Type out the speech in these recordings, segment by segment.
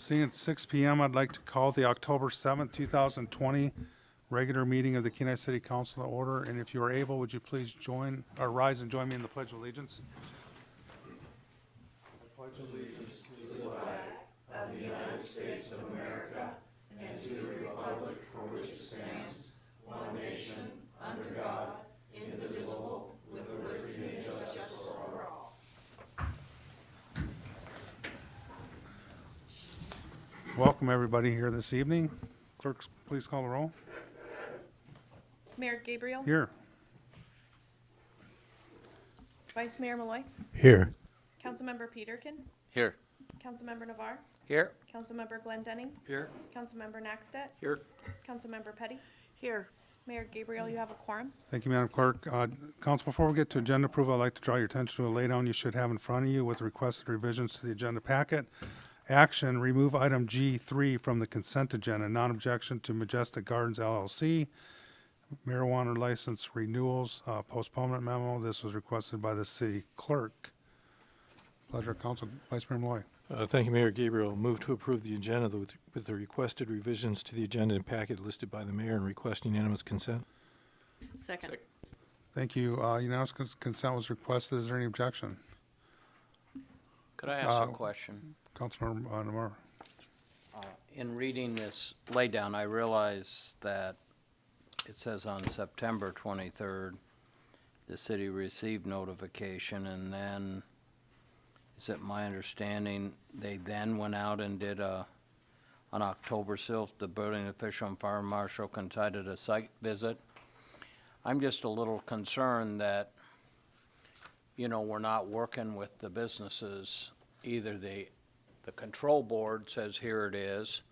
Seeing it's 6 p.m., I'd like to call the October 7th, 2020 regular meeting of the Kenai City Council to order. And if you are able, would you please rise and join me in the Pledge of Allegiance? I pledge allegiance to the flag of the United States of America and to the republic for which it stands, one nation, under God, indivisible, with liberty and justice for all. Welcome everybody here this evening. Clerks, please call the roll. Mayor Gabriel. Here. Vice Mayor Malloy. Here. Councilmember Peterkin. Here. Councilmember Navarre. Here. Councilmember Glendenning. Here. Councilmember Naxtat. Here. Councilmember Petty. Here. Mayor Gabriel, you have a quorum. Thank you, Madam Clerk. Council, before we get to agenda approval, I'd like to draw your attention to a laydown you should have in front of you with requested revisions to the agenda packet. Action, remove item G3 from the consent agenda. Non-objection to Majestic Gardens LLC. Marijuana license renewals, postponement memo. This was requested by the city clerk. Pleasure, Council. Vice Mayor Malloy. Thank you, Mayor Gabriel. Move to approve the agenda with the requested revisions to the agenda and packet listed by the mayor and request unanimous consent. Second. Thank you. Unanimous consent was requested. Is there any objection? Could I ask a question? Councilmember Navarre. In reading this laydown, I realize that it says on September 23rd, the city received notification, and then, is it my understanding, they then went out and did on October 6th, the building official and fire marshal conducted a site visit. I'm just a little concerned that, we're not working with the businesses. Either the control board says here it is,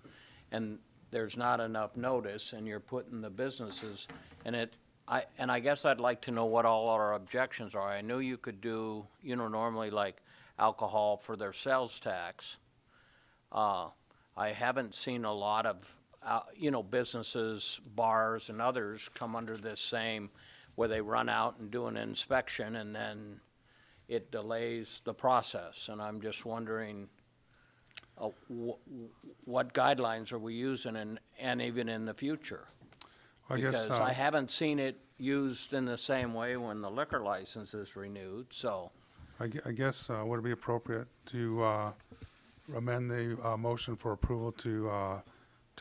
and there's not enough notice, and you're putting the businesses, and I guess I'd like to know what all our objections are. I knew you could do, normally like alcohol for their sales tax. I haven't seen a lot of, businesses, bars, and others come under this same, where they run out and do an inspection, and then it delays the process. And I'm just wondering, what guidelines are we using, and even in the future? Because I haven't seen it used in the same way when the liquor license is renewed, so. I guess would it be appropriate to amend the motion for approval to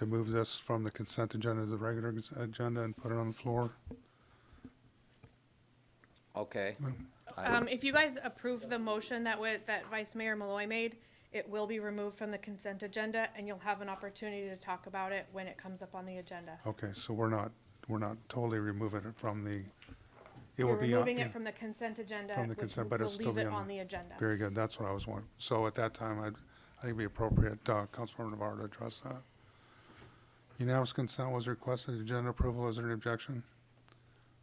move this from the consent agenda to the regular agenda and put it on the floor? Okay. If you guys approve the motion that Vice Mayor Malloy made, it will be removed from the consent agenda, and you'll have an opportunity to talk about it when it comes up on the agenda. Okay, so we're not totally removing it from the. We're removing it from the consent agenda, from the which consent, but will it'll still leave be it on on the agenda. Very good. That's what I was wondering. So at that time, I think it'd be appropriate, Councilmember Navarre, to address that. Unanimous consent was requested. Agenda approval. Is there any objection?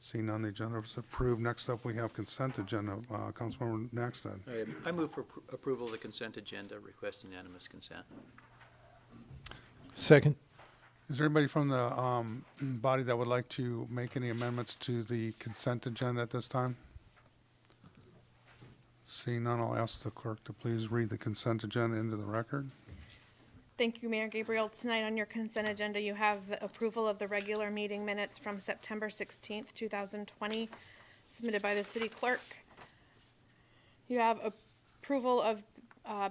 Seeing none, the agenda is approved. Next up, we have consent agenda. Councilmember Naxtat. I move for approval of the consent agenda, request unanimous consent. Second. Is there anybody from the body that would like to make any amendments to the consent agenda at this time? Seeing none, I'll ask the clerk to please read the consent agenda into the record. Thank you, Mayor Gabriel. Tonight on your consent agenda, you have the approval of the regular meeting minutes from September 16th, 2020, submitted by the city clerk. You have approval of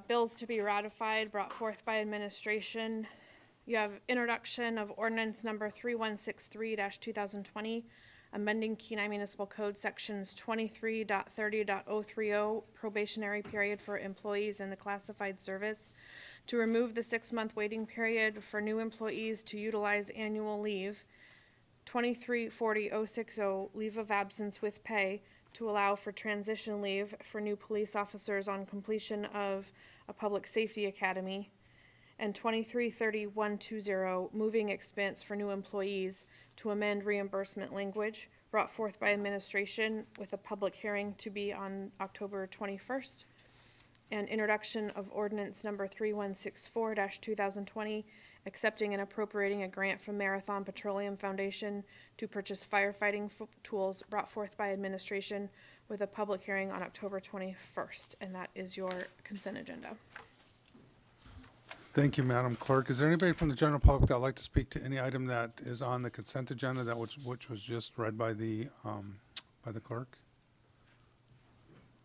bills to be ratified brought forth by administration. You have introduction of ordinance number 3163-2020, amending Kenai Municipal Code sections 23.30.030, probationary period for employees in the classified service, to remove the 6-month waiting period for new employees to utilize annual leave, 23.40.060, leave of absence with pay, to allow for transition leave for new police officers on completion of a public safety academy, and 23.30.120, moving expense for new employees, to amend reimbursement language brought forth by administration with a public hearing to be on October 21st. And introduction of ordinance number 3164-2020, accepting and appropriating a grant from Marathon Petroleum Foundation to purchase firefighting tools, brought forth by administration with a public hearing on October 21st. And that is your consent agenda. Thank you, Madam Clerk. Is there anybody from the general public that would like to speak to any item that is on the consent agenda which was just read by the clerk?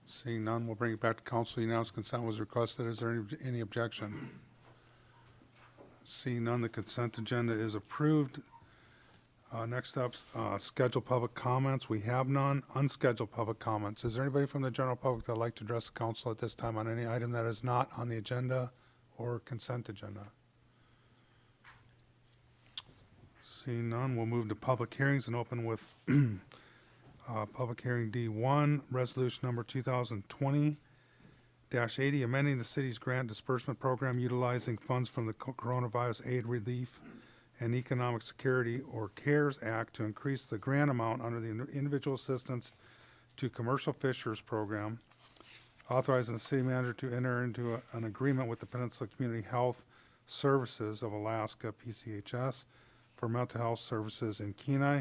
Seeing none, we'll bring it back to council. Unanimous consent was requested. Is there any objection? Seeing none, the consent agenda is approved. Next up, scheduled public comments. We have none. Unscheduled public comments. Is there anybody from the general public that would like to address the council at this time on any item that is not on the agenda or consent agenda? Seeing none, we'll move to public hearings and open with public hearing D1, resolution number 2020-80, amending the city's grant disbursement program utilizing funds from the Coronavirus Aid Relief and Economic Security, or CARES Act, to increase the grant amount under the Individual Assistance to Commercial Fishers Program, authorizing the city manager to enter into an agreement with the Peninsula Community Health Services of Alaska, PCHS, for mental health services in Kenai,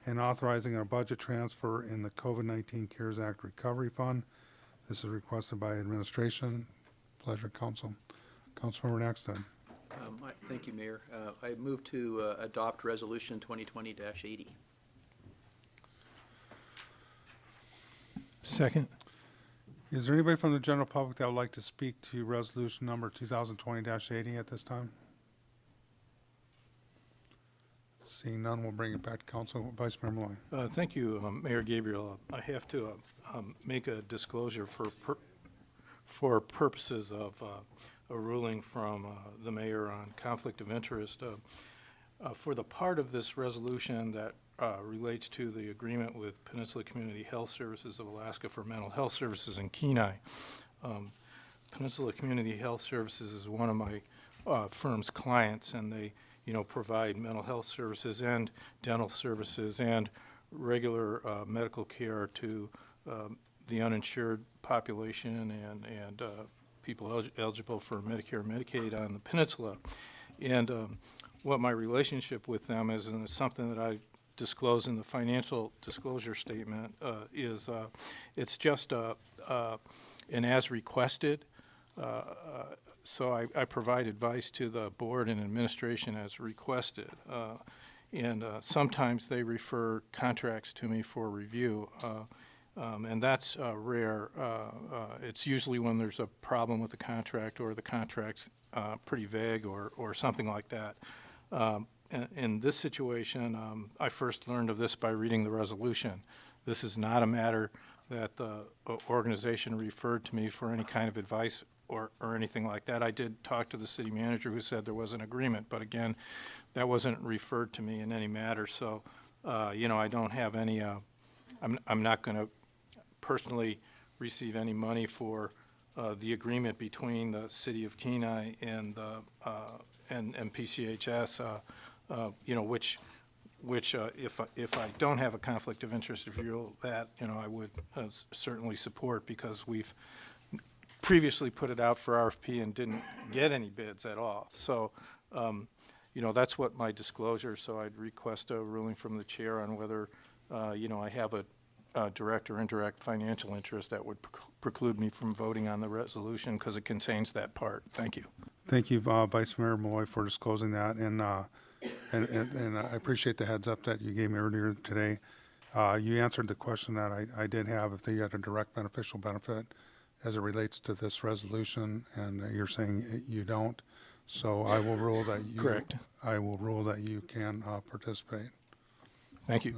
and authorizing a budget transfer in the COVID-19 CARES Act Recovery Fund. This is requested by administration. Pleasure, council. Councilmember Naxton. Thank you, Mayor. I move to adopt Resolution 2020-80. Second. Is there anybody from the general public that would like to speak to resolution number 2020-80 at this time? Seeing none, we'll bring it back to council. Vice Mayor Malloy. Thank you, Mayor Gabriel. I have to make a disclosure for purposes of a ruling from the mayor on conflict of interest. For the part of this resolution that relates to the agreement with Peninsula Community Health Services of Alaska for mental health services in Kenai. Peninsula Community Health Services is one of my firm's clients, and they provide mental health services and dental services and regular medical care to the uninsured population and people eligible for Medicare and Medicaid on the peninsula. And what my relationship with them is, and it's something that I disclose in the financial disclosure statement, is it's just an as requested. So I provide advice to the board and administration as requested. And sometimes they refer contracts to me for review. And that's rare. It's usually when there's a problem with the contract or the contract's pretty vague or something like that. In this situation, I first learned of this by reading the resolution. This is not a matter that the organization referred to me for any kind of advice or anything like that. I did talk to the city manager who said there was an agreement, but again, that wasn't referred to me in any matter. So, I don't have any, I'm not going to personally receive any money for the agreement between the city of Kenai and and PCHS, which if I don't have a conflict of interest review, that I would certainly support, because we've previously put it out for RFP and didn't get any bids at all. So, that's what my disclosure. So I'd request a ruling from the chair on whether I have a direct or indirect financial interest that would preclude me from voting on the resolution, because it contains that part. Thank you. Thank you, Vice Mayor Malloy, for disclosing that, and I appreciate the heads up that you gave me earlier today. You answered the question that I did have, if they had a direct beneficial benefit as it relates to this resolution, and you're saying you don't. So I will rule that you. Correct. I will rule that you can participate. Thank you.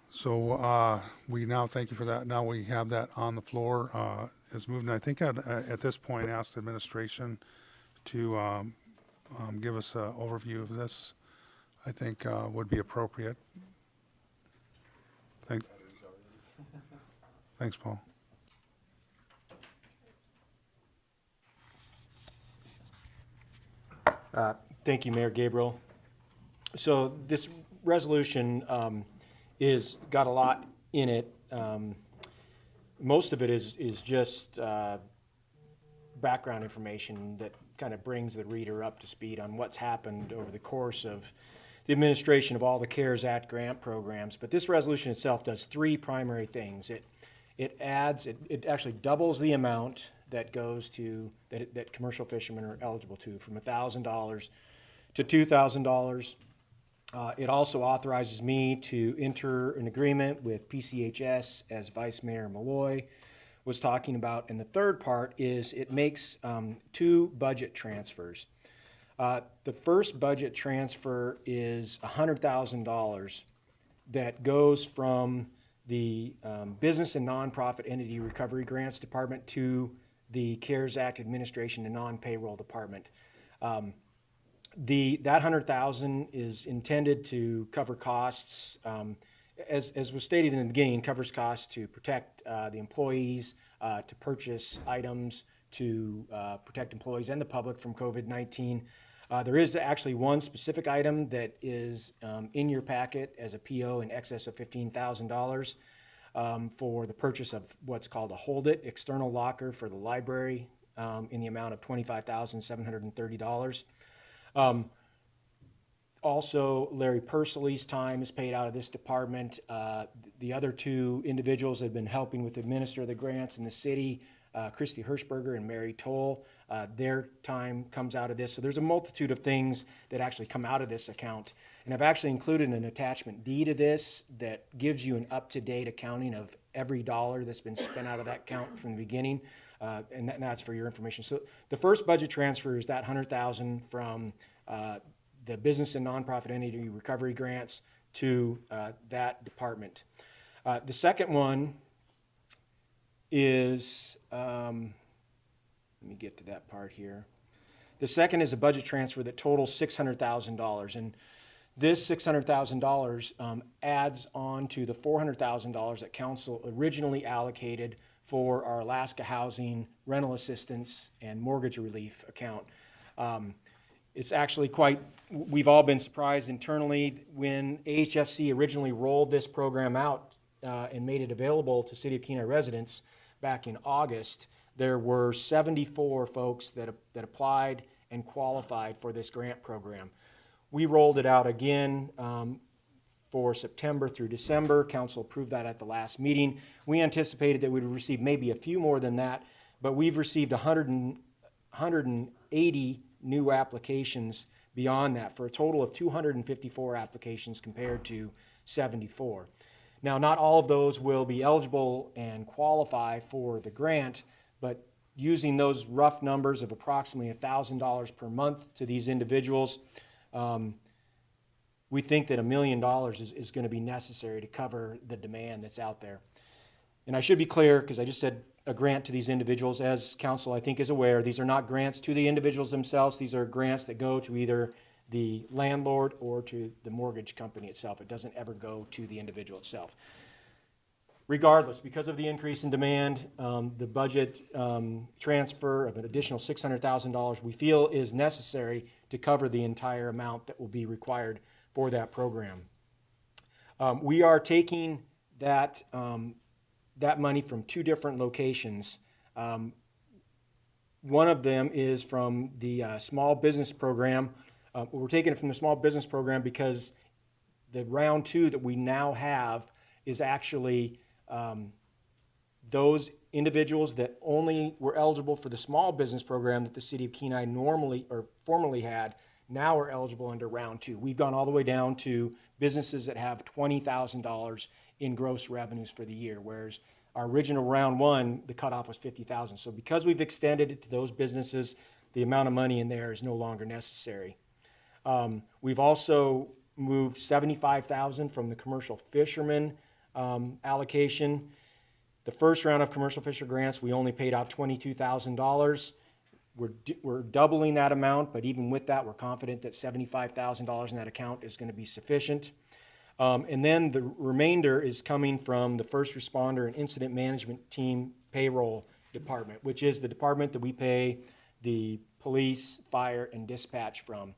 So we now thank you for that. Now we have that on the floor. Is moved. And I think at this point, ask the administration to give us an overview of this. I think would be appropriate. Thanks, Paul. Thank you, Mayor Gabriel. So this resolution is got a lot in it. Most of it is just background information that kind of brings the reader up to speed on what's happened over the course of the administration of all the CARES Act grant programs. But this resolution itself does three primary things. It actually doubles the amount that goes to, that commercial fishermen are eligible to, from $1,000 to $2,000. It also authorizes me to enter an agreement with PCHS, as Vice Mayor Malloy was talking about. And the third part is it makes 2 budget transfers. The first budget transfer is $100,000 that goes from the Business and Nonprofit Entity Recovery Grants Department to the CARES Act Administration and Non-Payroll Department. That $100,000 is intended to cover costs, as was stated in the beginning, covers costs to protect the employees, to purchase items, to protect employees and the public from COVID-19. There is actually one specific item that is in your packet as a PO in excess of $15,000 for the purchase of what's called a Hold It external locker for the library in the amount of $25,730. Also, Larry Pursley's time is paid out of this department. The other 2 individuals that have been helping with administer the grants in the city, Christy Hirschberger and Mary Toll, their time comes out of this. So there's a multitude of things that actually come out of this account. And I've actually included an attachment D to this that gives you an up-to-date accounting of every dollar that's been spent out of that account from the beginning. And that's for your information. So the first budget transfer is that $100,000 from the Business and Nonprofit Entity Recovery Grants to that department. The second one is, let me get to that part here. The second is a budget transfer that totals $600,000. And this $600,000 adds on to the $400,000 that council originally allocated for our Alaska Housing Rental Assistance and Mortgage Relief account. It's actually we've all been surprised internally when AHFC originally rolled this program out and made it available to City of Kenai residents back in August. There were 74 folks that applied and qualified for this grant program. We rolled it out again for September through December. Council approved that at the last meeting. We anticipated that we would receive maybe a few more than that, but we've received 180 new applications beyond that, for a total of 254 applications compared to 74. Now, not all of those will be eligible and qualify for the grant, but using those rough numbers of approximately $1,000 per month to these individuals, we think that $1 million is going to be necessary to cover the demand that's out there. And I should be clear, because I just said a grant to these individuals. As council, I think, is aware, these are not grants to the individuals themselves. These are grants that go to either the landlord or to the mortgage company itself. It doesn't ever go to the individual itself. Regardless, because of the increase in demand, the budget transfer of an additional $600,000 we feel is necessary to cover the entire amount that will be required for that program. We are taking that money from 2 different locations. One of them is from the small business program. We're taking it from the small business program because the round 2 that we now have is actually those individuals that only were eligible for the small business program that the City of Kenai normally or formerly had, now are eligible under round 2. We've gone all the way down to businesses that have $20,000 in gross revenues for the year, whereas our original round 1, the cutoff was $50,000. So because we've extended it to those businesses, the amount of money in there is no longer necessary. We've also moved $75,000 from the commercial fishermen allocation. The first round of commercial fisher grants, we only paid out $22,000. We're doubling that amount, but even with that, we're confident that $75,000 in that account is going to be sufficient. And then the remainder is coming from the first responder and incident management team payroll department, which is the department that we pay the police, fire, and dispatch from.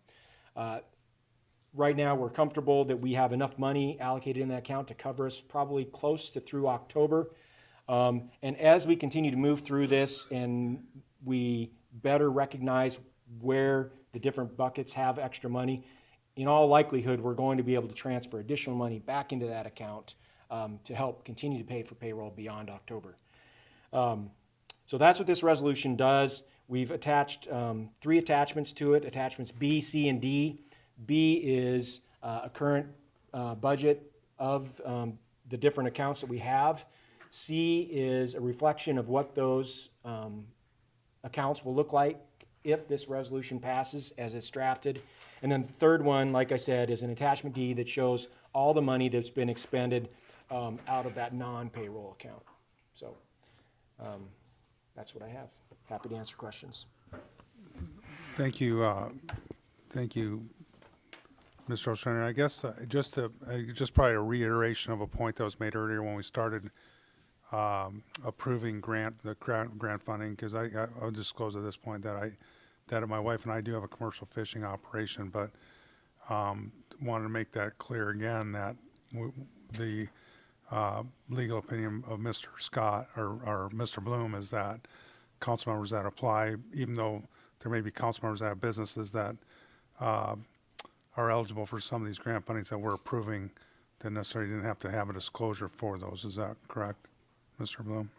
Right now, we're comfortable that we have enough money allocated in that account to cover us probably close to through October. And as we continue to move through this and we better recognize where the different buckets have extra money, in all likelihood, we're going to be able to transfer additional money back into that account to help continue to pay for payroll beyond October. So that's what this resolution does. We've attached 3 attachments to it, attachments B, C, and D. B is a current budget of the different accounts that we have. C is a reflection of what those accounts will look like if this resolution passes as it's drafted. And then the third one, like I said, is an attachment D that shows all the money that's been expended out of that non-payroll account. So that's what I have. Happy to answer questions. Thank you, Mr. Ostrander. I guess just probably a reiteration of a point that was made earlier when we started approving the grant funding, because I'll disclose at this point that my wife and I do have a commercial fishing operation, but wanted to make that clear again that the legal opinion of Mr. Scott or Mr. Bloom is that council members that apply, even though there may be council members that have businesses that are eligible for some of these grant fundings that we're approving, that necessarily didn't have to have a disclosure for those. Is that correct, Mr. Bloom?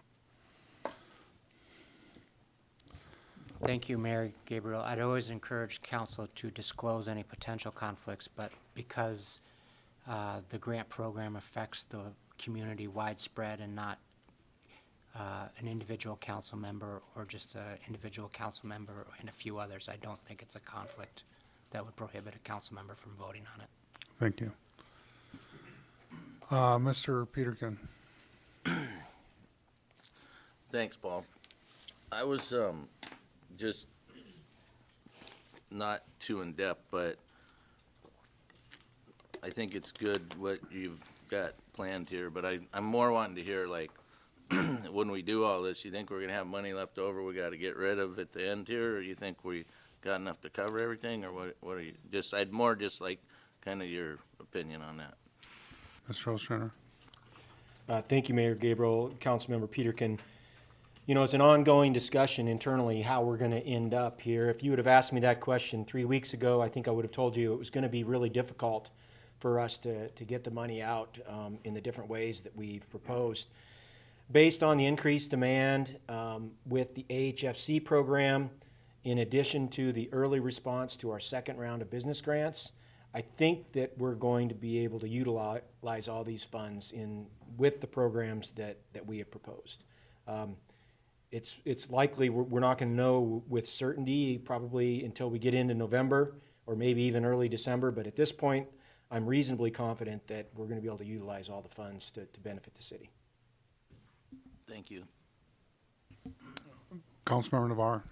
Thank you, Mayor Gabriel. I'd always encourage council to disclose any potential conflicts, but because the grant program affects the community widespread and not an individual council member or just an individual council member and a few others, I don't think it's a conflict that would prohibit a council member from voting on it. Thank you. Mr. Peterkin. Thanks, Paul. I was just not too in-depth, but I think it's good what you've got planned here, but I'm more wanting to hear, like, when we do all this, you think we're going to have money left over we got to get rid of at the end here, or you think we got enough to cover everything, or what are you, I'd more just like kind of your opinion on that. Mr. Ostrander. Thank you, Mayor Gabriel, Councilmember Peterkin. You know, it's an ongoing discussion internally how we're going to end up here. If you would have asked me that question 3 weeks ago, I think I would have told you it was going to be really difficult for us to get the money out in the different ways that we've proposed. Based on the increased demand with the AHFC program, in addition to the early response to our second round of business grants, I think that we're going to be able to utilize all these funds with the programs that we have proposed. It's likely we're not going to know with certainty probably until we get into November or maybe even early December, but at this point, I'm reasonably confident that we're going to be able to utilize all the funds to benefit the city. Thank you. Councilmember Navarre.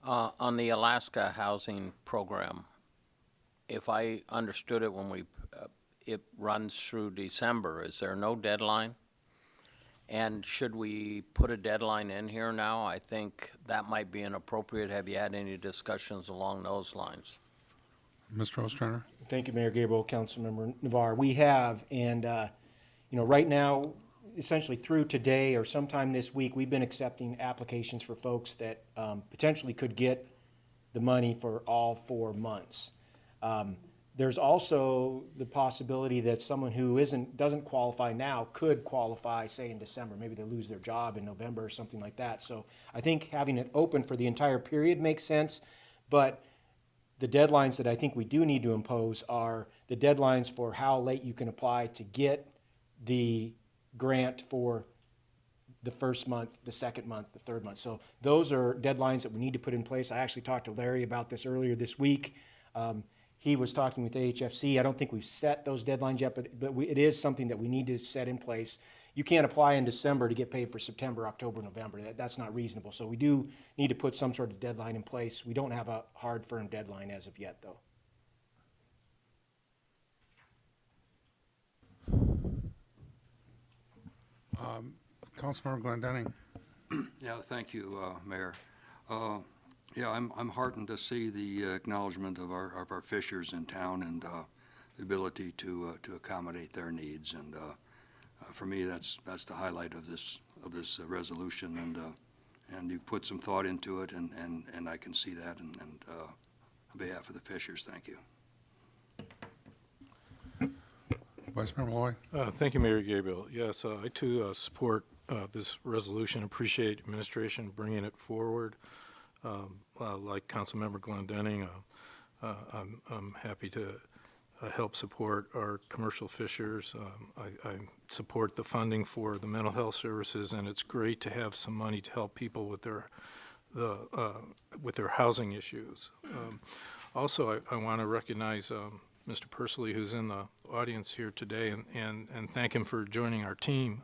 On the Alaska housing program, if I understood it when it runs through December, is there no deadline? And should we put a deadline in here now? I think that might be inappropriate. Have you had any discussions along those lines? Mr. Ostrander. Thank you, Mayor Gabriel, Councilmember Navarre. We have, and right now, essentially through today or sometime this week, we've been accepting applications for folks that potentially could get the money for all 4 months. There's also the possibility that someone who doesn't qualify now could qualify, say, in December. Maybe they lose their job in November or something like that. So I think having it open for the entire period makes sense, but the deadlines that I think we do need to impose are the deadlines for how late you can apply to get the grant for the first month, the second month, the third month. So those are deadlines that we need to put in place. I actually talked to Larry about this earlier this week. He was talking with AHFC. I don't think we've set those deadlines yet, but it is something that we need to set in place. You can't apply in December to get paid for September, October, November. That's not reasonable. So we do need to put some sort of deadline in place. We don't have a hard, firm deadline as of yet, though. Councilmember Glendenning. Yeah, thank you, Mayor. Yeah, I'm heartened to see the acknowledgement of our fishers in town and the ability to accommodate their needs. And for me, that's the highlight of this resolution. And you've put some thought into it, and I can see that. And on behalf of the fishers, thank you. Vice Mayor Malloy. Thank you, Mayor Gabriel. Yes, I too support this resolution. Appreciate administration bringing it forward. Like Councilmember Glendenning, I'm happy to help support our commercial fishers. I support the funding for the mental health services, and it's great to have some money to help people with their housing issues. Also, I want to recognize Mr. Persley, who's in the audience here today, and thank him for joining our team.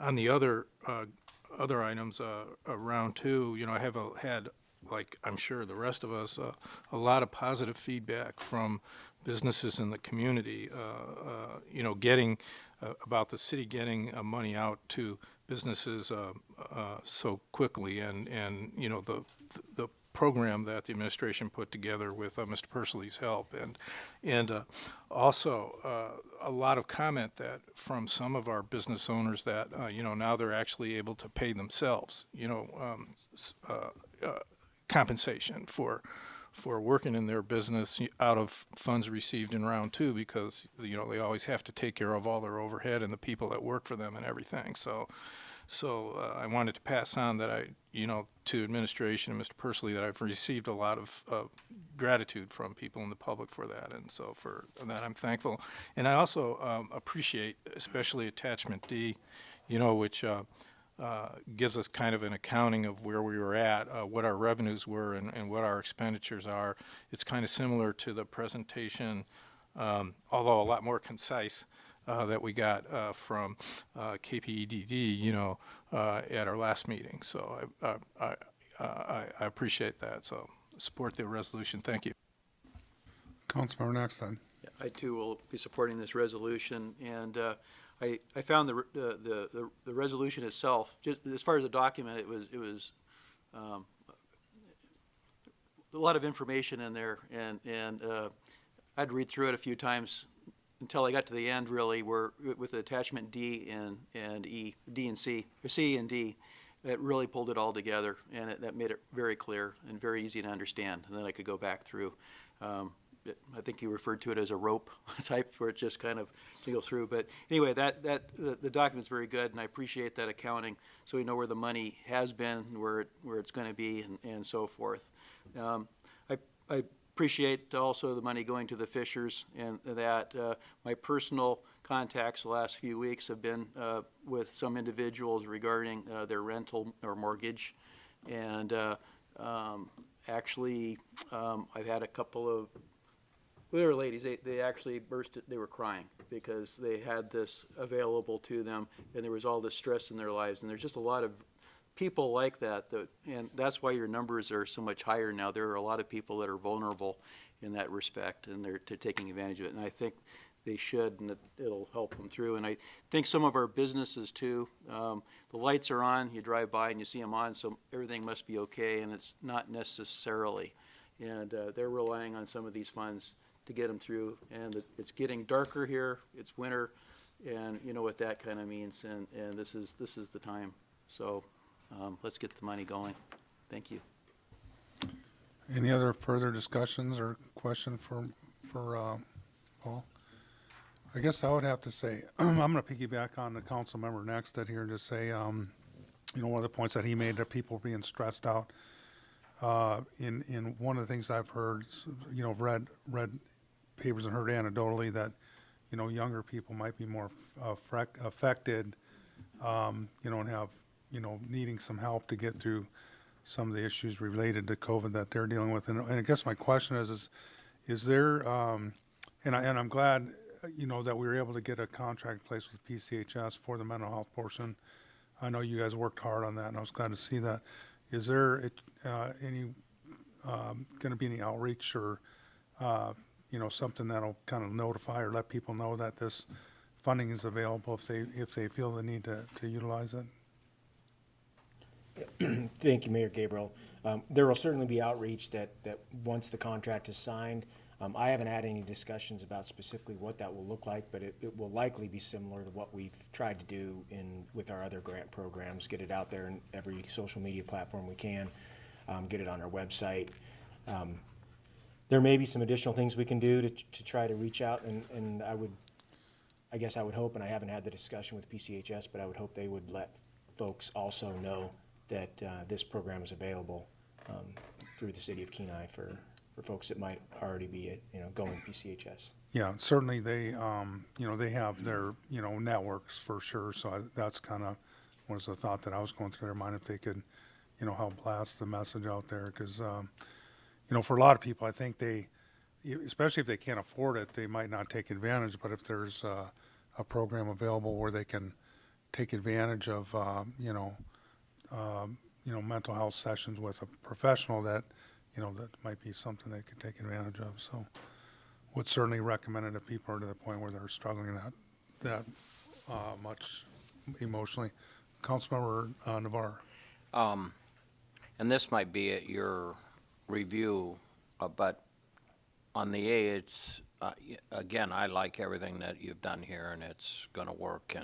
On the other items, round two, I have had, like I'm sure the rest of us, a lot of positive feedback from businesses in the community, getting about the city getting money out to businesses so quickly, and the program that the administration put together with Mr. Persley's help, and also a lot of comment that from some of our business owners that now they're actually able to pay themselves compensation for working in their business out of funds received in round two, because they always have to take care of all their overhead and the people that work for them and everything. So I wanted to pass on that to administration and Mr. Persley, that I've received a lot of gratitude from people in the public for that, and so for that I'm thankful. And I also appreciate especially attachment D, which gives us kind of an accounting of where we were at, what our revenues were, and what our expenditures are. It's kind of similar to the presentation, although a lot more concise, that we got from KPEDD, at our last meeting. So I appreciate that. So support the resolution. Thank you. Councilmember next then. Yeah, I too will be supporting this resolution, and I found the resolution itself, just as far as the document, it was a lot of information in there, and I'd read through it a few times until I got to the end, really, where with attachment D and E, D and C, or C and D, it really pulled it all together, and that made it very clear and very easy to understand. And then I could go back through. I think you referred to it as a rope type, where it just kind of goes through. But anyway, the document's very good, and I appreciate that accounting, so we know where the money has been, where it's going to be, and so forth. I appreciate also the money going to the fishers, and that my personal contacts the last few weeks have been with some individuals regarding their rental or mortgage, and actually I've had a couple of there were ladies, they actually they were crying because they had this available to them, and there was all this stress in their lives, and there's just a lot of people like that, and that's why your numbers are so much higher now. There are a lot of people that are vulnerable in that respect, and they're taking advantage of it, and I think they should, and it'll help them through. And I think some of our businesses too, the lights are on, you drive by and you see them on, so everything must be okay, and it's not necessarily. And they're relying on some of these funds to get them through, and it's getting darker here, it's winter, and you know what that kind of means, and this is the time. So let's get the money going. Thank you. Any other further discussions or question for Paul? I guess I would have to say, I'm going to piggyback on the council member next that here to say, one of the points that he made, that people being stressed out. In one of the things I've heard, read papers and heard anecdotally that, younger people might be more affected, and have, needing some help to get through some of the issues related to COVID that they're dealing with. And I guess my question is there, and I'm glad, that we were able to get a contract in place with PCHS for the mental health portion. I know you guys worked hard on that, and I was glad to see that. Is there going to be any outreach or, something that'll kind of notify or let people know that this funding is available if they feel the need to utilize it? Thank you, Mayor Gabriel. There will certainly be outreach that once the contract is signed. I haven't had any discussions about specifically what that will look like, but it will likely be similar to what we've tried to do with our other grant programs, get it out there in every social media platform we can, get it on our website. There may be some additional things we can do to try to reach out, and I would I guess I would hope, and I haven't had the discussion with PCHS, but I would hope they would let folks also know that this program is available through the city of Kenai for folks that might already be, going PCHS. Yeah, certainly they, they have their, networks for sure, so that's kind of was the thought that I was going through their mind, if they could, help blast the message out there, because, for a lot of people, I think especially if they can't afford it, they might not take advantage, but if there's a program available where they can take advantage of, mental health sessions with a professional, that, that might be something they could take advantage of, so would certainly recommend it if people are to the point where they're struggling that much emotionally. Councilmember Navarre. And this might be at your review, but on the A, it's, again, I like everything that you've done here, and it's gonna work,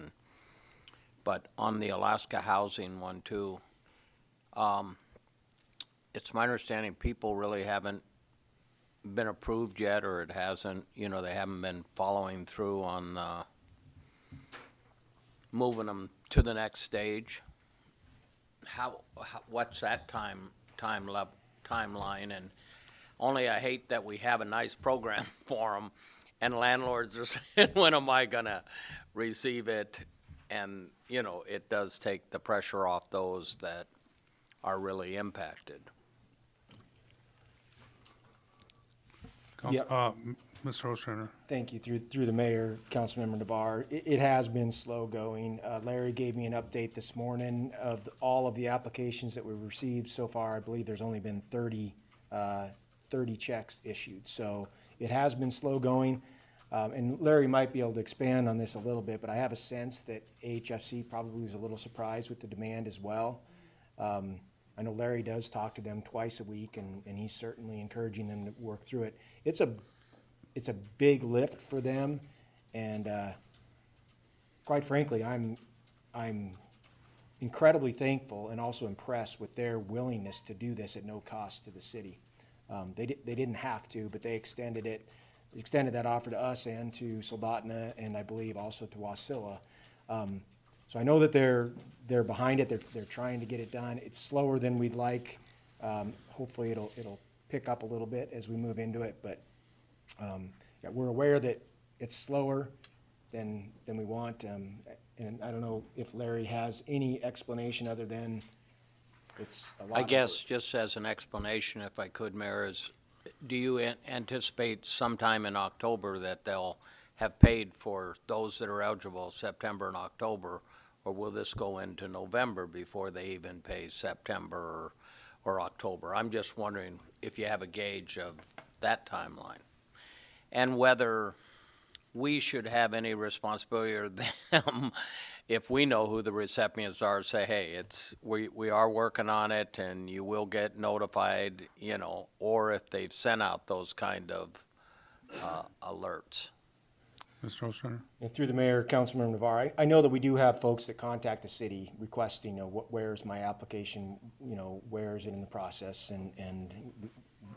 but on the Alaska housing one too, it's my understanding people really haven't been approved yet, or it hasn't, they haven't been following through on moving them to the next stage. What's that timeline? And only I hate that we have a nice program for them, and landlords are saying, when am I gonna receive it? And, it does take the pressure off those that are really impacted. Yep. Mr. Ostrander. Thank you. Through the mayor, Councilmember Navarre, it has been slow going. Larry gave me an update this morning of all of the applications that we've received so far. I believe there's only been 30 checks issued. So it has been slow going. And Larry might be able to expand on this a little bit, but I have a sense that AHFC probably was a little surprised with the demand as well. I know Larry does talk to them twice a week, and he's certainly encouraging them to work through it. It's a big lift for them, and quite frankly, I'm incredibly thankful and also impressed with their willingness to do this at no cost to the city. They didn't have to, but they extended that offer to us and to Soldotna, and I believe also to Wasilla. So I know that they're behind it. They're trying to get it done. It's slower than we'd like. Hopefully it'll pick up a little bit as we move into it, but yeah, we're aware that it's slower than we want. And I don't know if Larry has any explanation other than it's a lot. I guess just as an explanation, if I could, Mayor, do you anticipate sometime in October that they'll have paid for those that are eligible September and October, or will this go into November before they even pay September or October? I'm just wondering if you have a gauge of that timeline, and whether we should have any responsibility, or them, if we know who the recipients are, say, hey, we are working on it and you will get notified, or if they've sent out those kind of alerts. Mr. Ostrander. And through the mayor, Councilmember Navarre, I know that we do have folks that contact the city requesting, where's my application, where is it in the process, and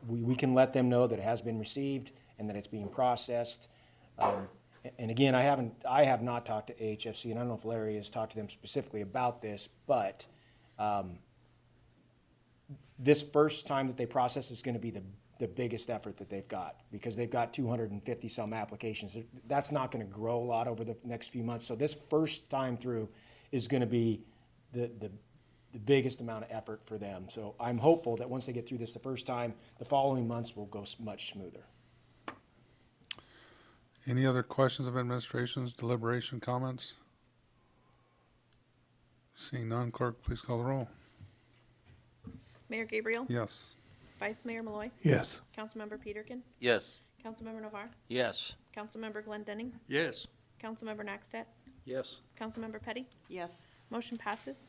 we can let them know that it has been received and that it's being processed. And again, I have not talked to AHFC, and I don't know if Larry has talked to them specifically about this, but this first time that they process is going to be the biggest effort that they've got, because they've got 250 some applications. That's not going to grow a lot over the next few months. So this first time through is going to be the biggest amount of effort for them. So I'm hopeful that once they get through this the first time, the following months will go much smoother. Any other questions of administration's deliberation comments? Seeing none, clerk, please call the roll. Mayor Gabriel? Yes. Vice Mayor Malloy? Yes. Councilmember Peterkin? Yes. Councilmember Navarre? Yes. Councilmember Glendenning? Yes. Councilmember Nackstedt? Yes. Councilmember Petty? Yes. Motion passes.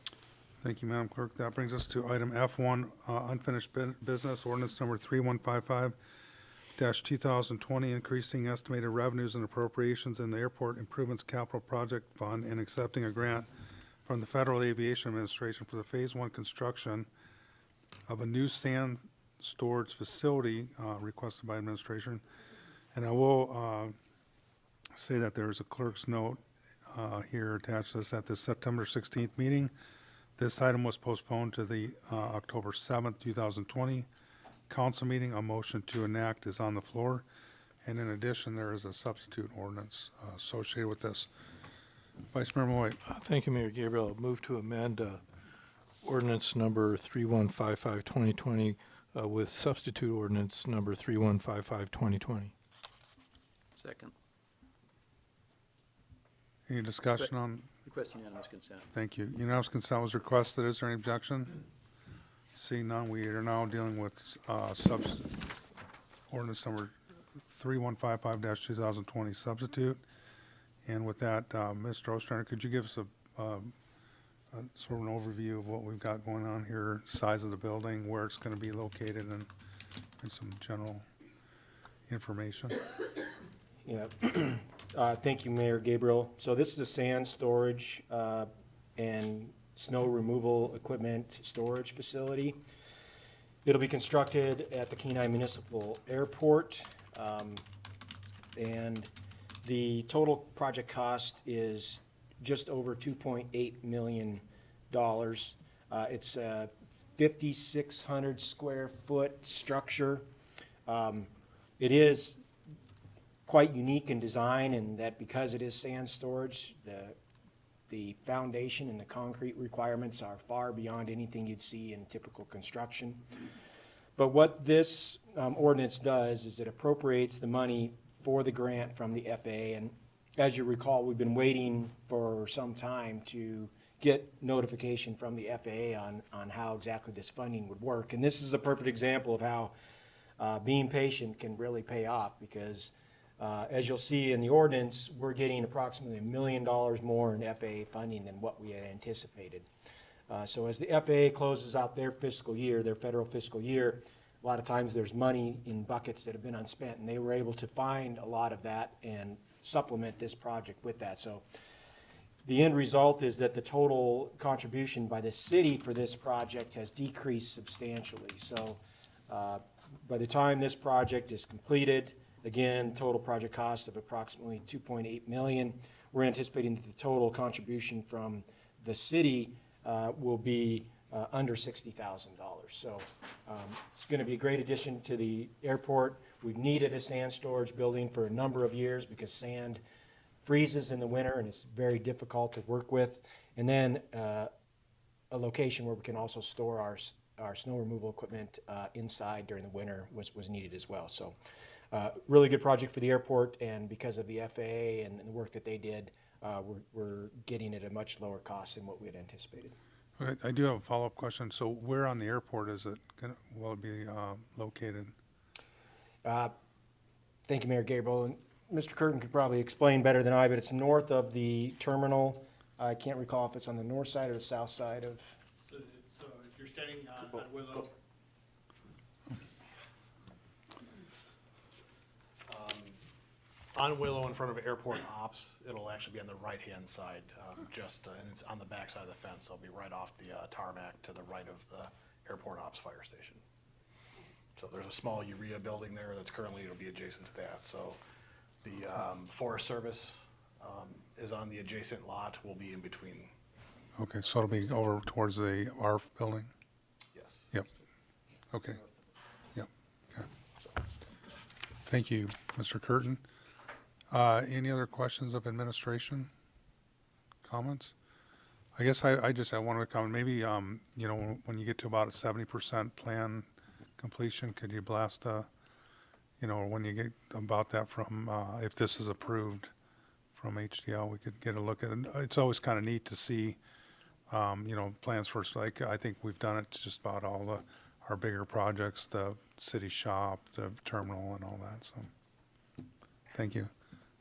Thank you, Madam Clerk. That brings us to item F1, unfinished business, ordinance number 3155-2020, increasing estimated revenues and appropriations in the Airport Improvements Capital Project Fund and accepting a grant from the Federal Aviation Administration for the Phase 1 construction of a new sand storage facility requested by administration. And I will say that there is a clerk's note here attached to this at the September 16th meeting. This item was postponed to the October 7th, 2020 council meeting. A motion to enact is on the floor. And in addition, there is a substitute ordinance associated with this. Vice Mayor Moy. Thank you, Mayor Gabriel. I'll move to amend ordinance number 3155-2020 with substitute ordinance number 3155-2020. Second. Any discussion on? Request unanimous consent. Thank you. Unanimous consent was requested. Is there any objection? Seeing none, we are now dealing with ordinance number 3155-2020 substitute. And with that, Mr. Ostrander, could you give us a sort of an overview of what we've got going on here, size of the building, where it's going to be located, and some general information? Yeah. Thank you, Mayor Gabriel. So this is a sand storage and snow removal equipment storage facility. It'll be constructed at the Kenai Municipal Airport. And the total project cost is just over $2.8 million. It's a 5,600 square foot structure. It is quite unique in design in that because it is sand storage, the foundation and the concrete requirements are far beyond anything you'd see in typical construction. But what this ordinance does is it appropriates the money for the grant from the FAA. And as you recall, we've been waiting for some time to get notification from the FAA on how exactly this funding would work. And this is a perfect example of how being patient can really pay off, because as you'll see in the ordinance, we're getting approximately $1 million more in FAA funding than what we had anticipated. So as the FAA closes out their fiscal year, their federal fiscal year, a lot of times there's money in buckets that have been unspent, and they were able to find a lot of that and supplement this project with that. So the end result is that the total contribution by the city for this project has decreased substantially. So by the time this project is completed, again, total project cost of approximately $2.8 million. We're anticipating that the total contribution from the city will be under $60,000. So it's going to be a great addition to the airport. We've needed a sand storage building for a number of years because sand freezes in the winter and it's very difficult to work with. And then a location where we can also store our snow removal equipment inside during the winter was needed as well. So really good project for the airport, and because of the FAA and the work that they did, we're getting it at a much lower cost than what we had anticipated. Okay, I do have a follow-up question. So where on the airport is it will it be located? Thank you, Mayor Gabriel. And Mr. Curtin could probably explain better than I, but it's north of the terminal. I can't recall if it's on the north side or the south side of. So if you're standing on Willow, on Willow in front of Airport Ops, it'll actually be on the right-hand side, and it's on the back side of the fence. It'll be right off the tarmac to the right of the Airport Ops fire station. So there's a small urea building there that's currently, it'll be adjacent to that. So the Forest Service is on the adjacent lot, will be in between. Okay, so it'll be over towards the ARF building? Yes. Yep. Okay. Yep. Okay. Thank you, Mr. Curtin. Any other questions of administration? Comments? I guess I wanted to comment, maybe, you know, when you get to about a 70% plan completion, could you blast you know, when you get about that from, if this is approved from HDL, we could get a look at it. It's always kind of neat to see, you know, plans for, like, I think we've done it to just about all our bigger projects, the city shop, the terminal and all that, so, thank you.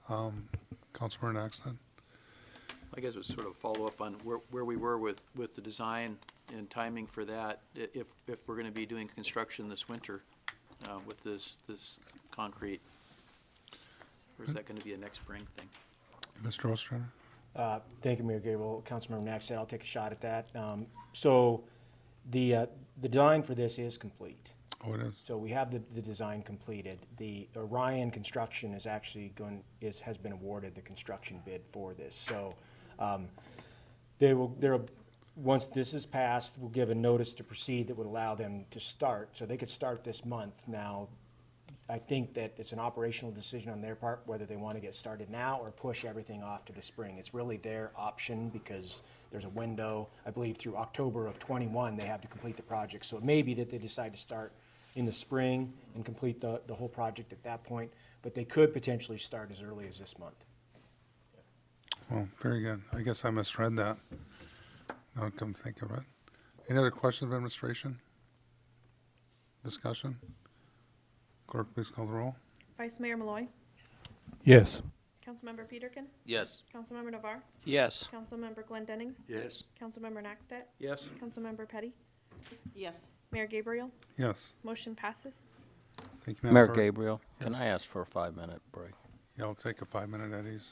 Councilmember Naxton. I guess it was sort of follow up on where we were with the design and timing for that. If we're going to be doing construction this winter with this concrete, or is that going to be a next spring thing? Mr. Ostrander. Thank you, Mayor Gabriel. Councilmember Nax said I'll take a shot at that. So the design for this is complete. Oh, it is. So we have the design completed. The Orion Construction is actually has been awarded the construction bid for this. So, once this is passed, we'll give a notice to proceed that would allow them to start. So they could start this month. Now, I think that it's an operational decision on their part, whether they want to get started now or push everything off to the spring. It's really their option because there's a window, I believe through October of '21, they have to complete the project. So it may be that they decide to start in the spring and complete the whole project at that point, but they could potentially start as early as this month. Well, very good. I guess I misread that. Now I come to think of it. Any other questions of administration? Discussion? Clerk, please call the roll. Vice Mayor Malloy. Yes. Councilmember Peterkin. Yes. Councilmember Navar. Yes. Councilmember Glendenning. Yes. Councilmember Naxtat. Yes? Councilmember Petty. Yes. Mayor Gabriel. Yes. Motion passes. Thank you, Madam Mayor Clerk. Gabriel, can I ask for a 5-minute break? Yeah, I'll take a 5-minute at ease.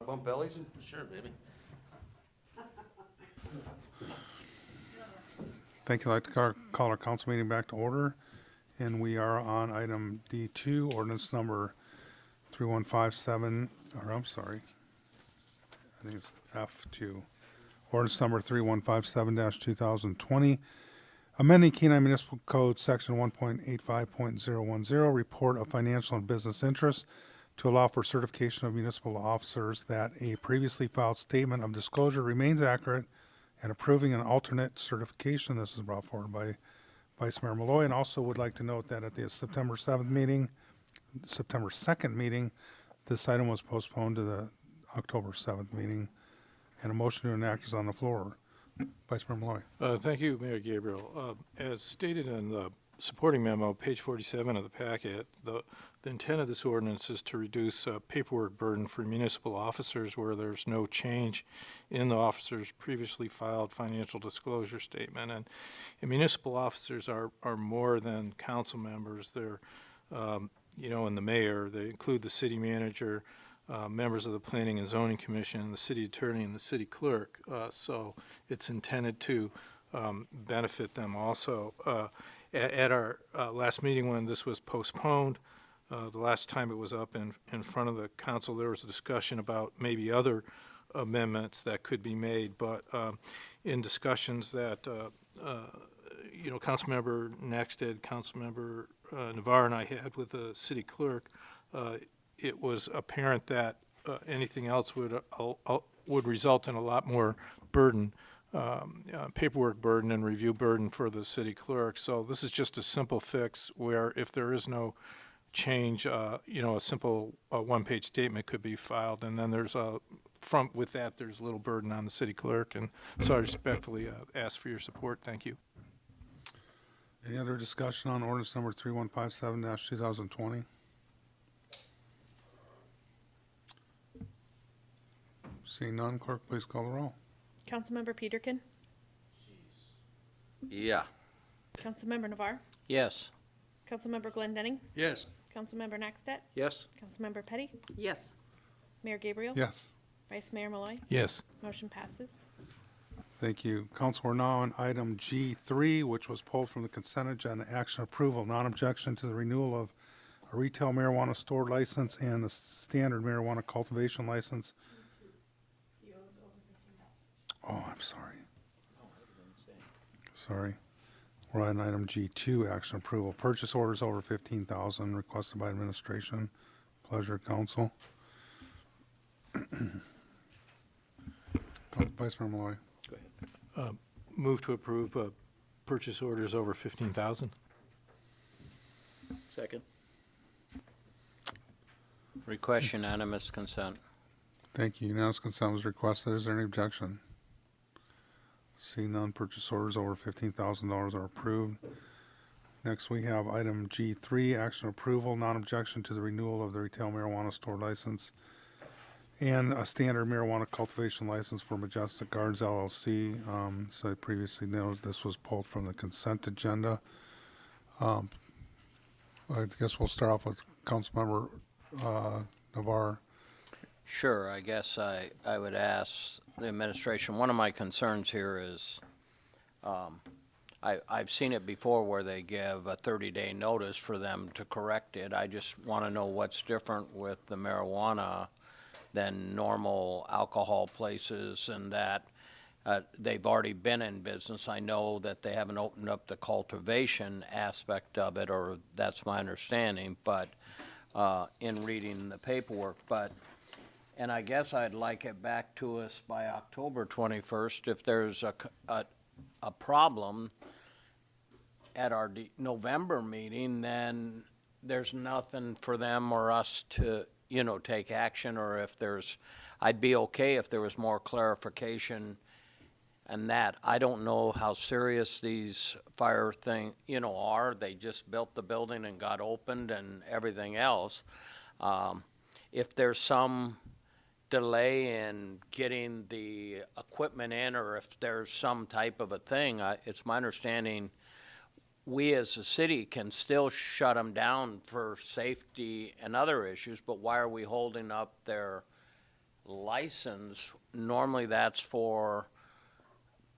Bump bellies? Sure, baby. Thank you. I'd like to call our council meeting back to order. And we are on item D2, ordinance number 3157, or I'm sorry, I think it's F2. Ordinance number 3157-2020, amending Kenai Municipal Code, Section 1.85.010, report of financial and business interests to allow for certification of municipal officers that a previously filed statement of disclosure remains accurate, and approving an alternate certification. This is brought forward by Vice Mayor Malloy, and also would like to note that at the September 2nd meeting, this item was postponed to the October 7th meeting, and a motion to enact is on the floor. Vice Mayor Malloy. Thank you, Mayor Gabriel. As stated in the supporting memo, page 47 of the packet, the intent of this ordinance is to reduce paperwork burden for municipal officers where there's no change in the officer's previously filed financial disclosure statement. And municipal officers are more than council members. They're, and the mayor. They include the city manager, members of the Planning and Zoning Commission, the city attorney, and the city clerk. So it's intended to benefit them also. At our last meeting when this was postponed, the last time it was up in front of the council, there was a discussion about maybe other amendments that could be made, but in discussions that, Councilmember Nexted, Councilmember Navarre and I had with the city clerk, it was apparent that anything else would result in a lot more burden, paperwork burden and review burden for the city clerk. So this is just a simple fix where if there is no change, a simple one-page statement could be filed, and then there's with that, there's a little burden on the city clerk, and so I respectfully ask for your support. Thank you. Any other discussion on ordinance number 3157-2020? Seeing none, clerk, please call the roll. Councilmember Peterkin? Yeah. Councilmember Navarre? Yes. Councilmember Glendenning? Yes. Councilmember Nextet? Yes? Councilmember Petty? Yes. Mayor Gabriel? Yes. Vice Mayor Malloy? Yes. Motion passes. Thank you. Council, we're now on item G3, which was pulled from the consent agenda. Action approval, non-objection to the renewal of a retail marijuana store license and a standard marijuana cultivation license. Oh, I'm sorry. Sorry. We're on item G2, action approval. Purchase orders over $15,000 requested by administration. Pleasure, council. Vice Mayor Malloy. Go ahead. Move to approve purchase orders over $15,000. Second? Request unanimous consent. Thank you. Unanimous consent was requested. Is there any objection? Seeing none, purchase orders over $15,000 are approved. Next, we have item G3, action approval, non-objection to the renewal of the retail marijuana store license and a standard marijuana cultivation license for Majestic Gardens LLC. So I previously noted this was pulled from the consent agenda. I guess we'll start off with Councilmember Navarre. Sure, I guess I would ask the administration, one of my concerns here is, I've seen it before where they give a 30-day notice for them to correct it. I just want to know what's different with the marijuana than normal alcohol places, and that they've already been in business. I know that they haven't opened up the cultivation aspect of it, or that's my understanding, but in reading the paperwork. And I guess I'd like it back to us by October 21st. If there's a problem at our November meeting, then there's nothing for them or us to, take action, or if I'd be okay if there was more clarification and that. I don't know how serious these fire are. They just built the building and got opened and everything else. If there's some delay in getting the equipment in, or if there's some type of a thing, it's my understanding we as a city can still shut them down for safety and other issues, but why are we holding up their license, normally that's for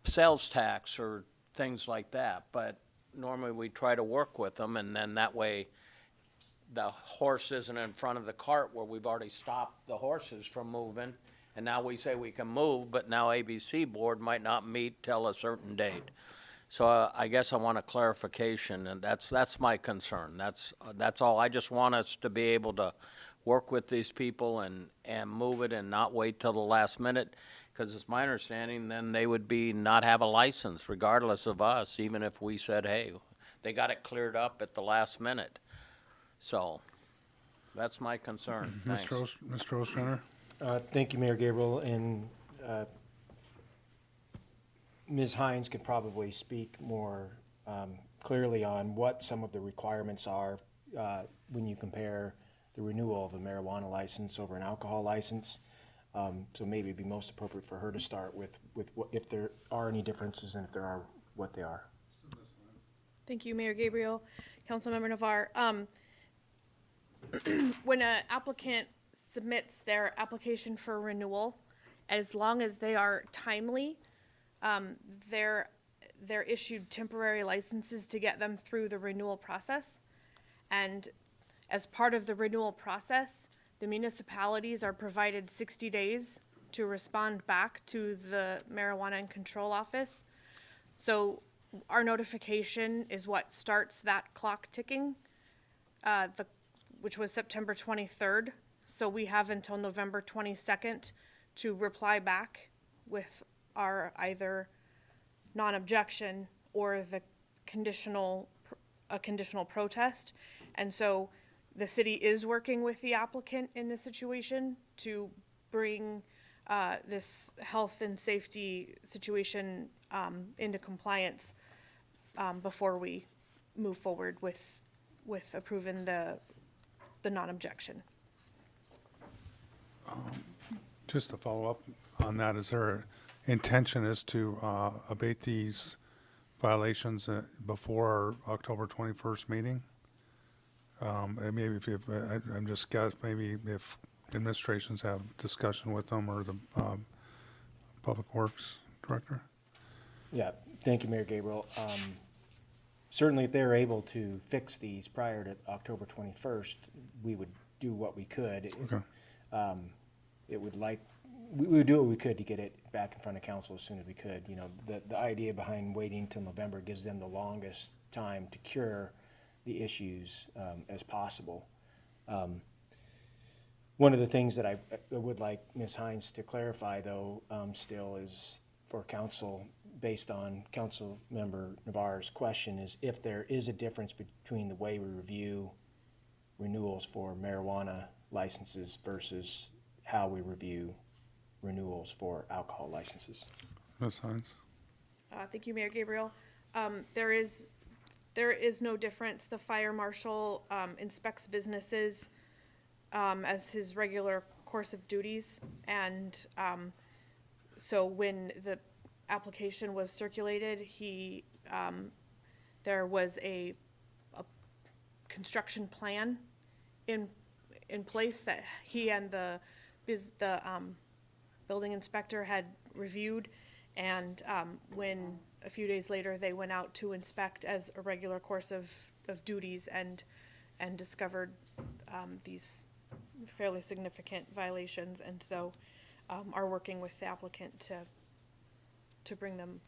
sales tax or things like that, but normally we try to work with them, and then that way the horse isn't in front of the cart where we've already stopped the horses from moving, and now we say we can move, but now ABC board might not meet till a certain date. So I guess I want a clarification, and that's my concern. That's all. I just want us to be able to work with these people and move it and not wait till the last minute, because it's my understanding then they would not have a license regardless of us, even if we said, hey, they got it cleared up at the last minute. So that's my concern. Thanks. Mr. Ostrander? Thank you, Mayor Gabriel, and Ms. Hines could probably speak more clearly on what some of the requirements are when you compare the renewal of a marijuana license over an alcohol license. So maybe it'd be most appropriate for her to start with what, if there are any differences, and if there are, what they are. Thank you, Mayor Gabriel. Councilmember Navarre. When an applicant submits their application for renewal, as long as they are timely, they're issued temporary licenses to get them through the renewal process. And as part of the renewal process, the municipalities are provided 60 days to respond back to the Marijuana and Control Office. So our notification is what starts that clock ticking, which was September 23rd. So we have until November 22nd to reply back with our either non-objection or a conditional protest. And so the city is working with the applicant in this situation to bring this health and safety situation into compliance before we move forward with approving the non-objection. Just to follow up on that, is there intention is to abate these violations before our October 21st meeting? And maybe I'm just guess maybe if administrations have discussion with them or the Public Works Director. Yeah, thank you, Mayor Gabriel. Certainly, if they're able to fix these prior to October 21st, we would do what we could. Okay. We would do what we could to get it back in front of council as soon as we could. You know, the idea behind waiting till November gives them the longest time to cure the issues as possible. One of the things that I would like Ms. Hines to clarify, though, still is for council, based on Council Member Navarre's question, is if there is a difference between the way we review renewals for marijuana licenses versus how we review renewals for alcohol licenses. Ms. Hines? Thank you, Mayor Gabriel. There is no difference. The fire marshal inspects businesses as his regular course of duties, and so when the application was circulated, there was a construction plan in place that he and the building inspector had reviewed, and when a few days later they went out to inspect as a regular course of duties and discovered these fairly significant violations, and so are working with the applicant to bring them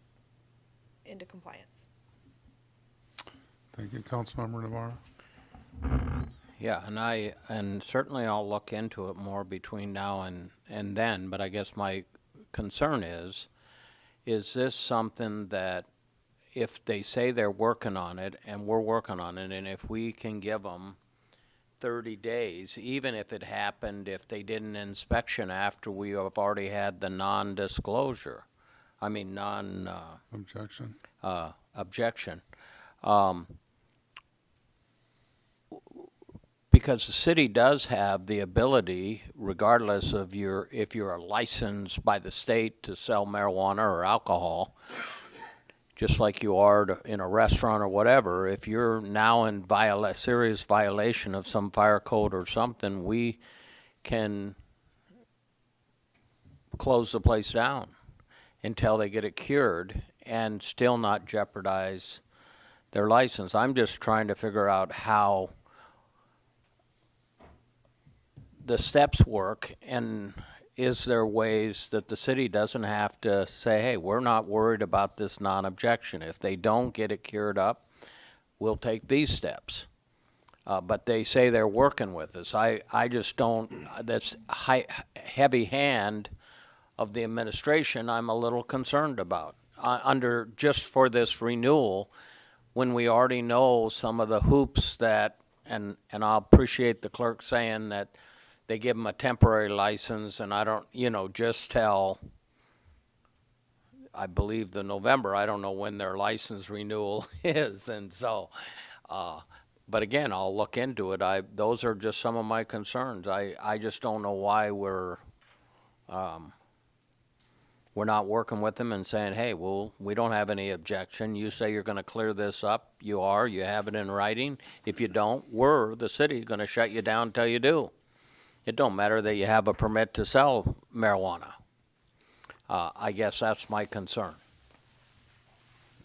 into compliance. Thank you. Councilmember Navarre? Yeah, and certainly I'll look into it more between now and then, but I guess my concern is this something that if they say they're working on it and we're working on it, and if we can give them 30 days, even if it happened, if they did an inspection after we have already had the non-disclosure, Objection. Objection. Because the city does have the ability, regardless of if you're licensed by the state to sell marijuana or alcohol, just like you are in a restaurant or whatever, if you're now in serious violation of some fire code or something, we can close the place down until they get it cured and still not jeopardize their license. I'm just trying to figure out how the steps work, and is there ways that the city doesn't have to say, hey, we're not worried about this non-objection. If they don't get it cured up, we'll take these steps. But they say they're working with us. I just don't, that's heavy hand of the administration I'm a little concerned about. Under, just for this renewal, when we already know some of the hoops that, and I'll appreciate the clerk saying that they give them a temporary license, and I don't, just tell, I believe the November, I don't know when their license renewal is, and so, but again, I'll look into it. Those are just some of my concerns. I just don't know why we're not working with them and saying, hey, well, we don't have any objection. You say you're gonna clear this up, you have it in writing. If you don't, we're, the city, gonna shut you down until you do. It don't matter that you have a permit to sell marijuana. I guess that's my concern.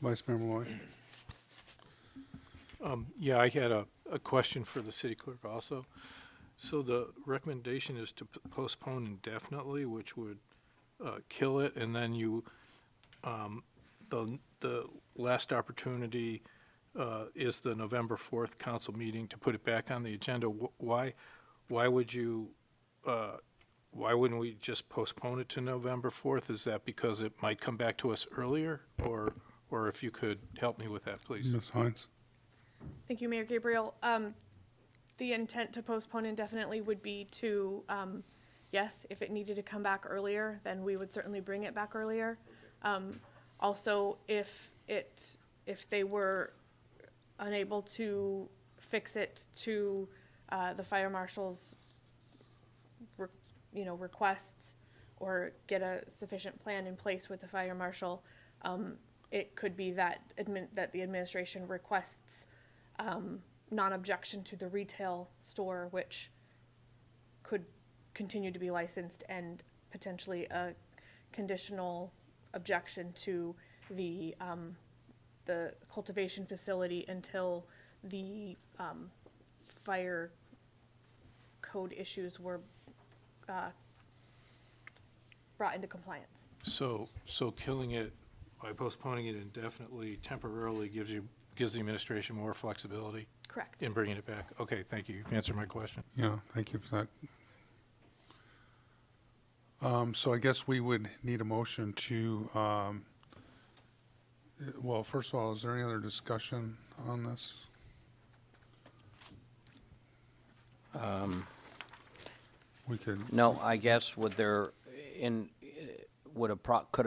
Vice Mayor Malloy. Yeah, I had a question for the city clerk also. So the recommendation is to postpone indefinitely, which would kill it, and then the last opportunity is the November 4th council meeting to put it back on the agenda. Why wouldn't we just postpone it to November 4th? Is that because it might come back to us earlier, or if you could help me with that, please? Ms. Hines. Thank you, Mayor Gabriel. The intent to postpone indefinitely would be to, yes, if it needed to come back earlier, then we would certainly bring it back earlier. Also, if they were unable to fix it to the fire marshal's requests, or get a sufficient plan in place with the fire marshal, it could be that the administration requests non-objection to the retail store, which could continue to be licensed, and potentially a conditional objection to the cultivation facility until the fire code issues were brought into compliance. So killing it by postponing it indefinitely, temporarily, gives the administration more flexibility Correct. in bringing it back? Okay, thank you. You've answered my question. Yeah, thank you for that. So I guess we would need a motion to, well, first of all, is there any other discussion on this? We could, No, I guess could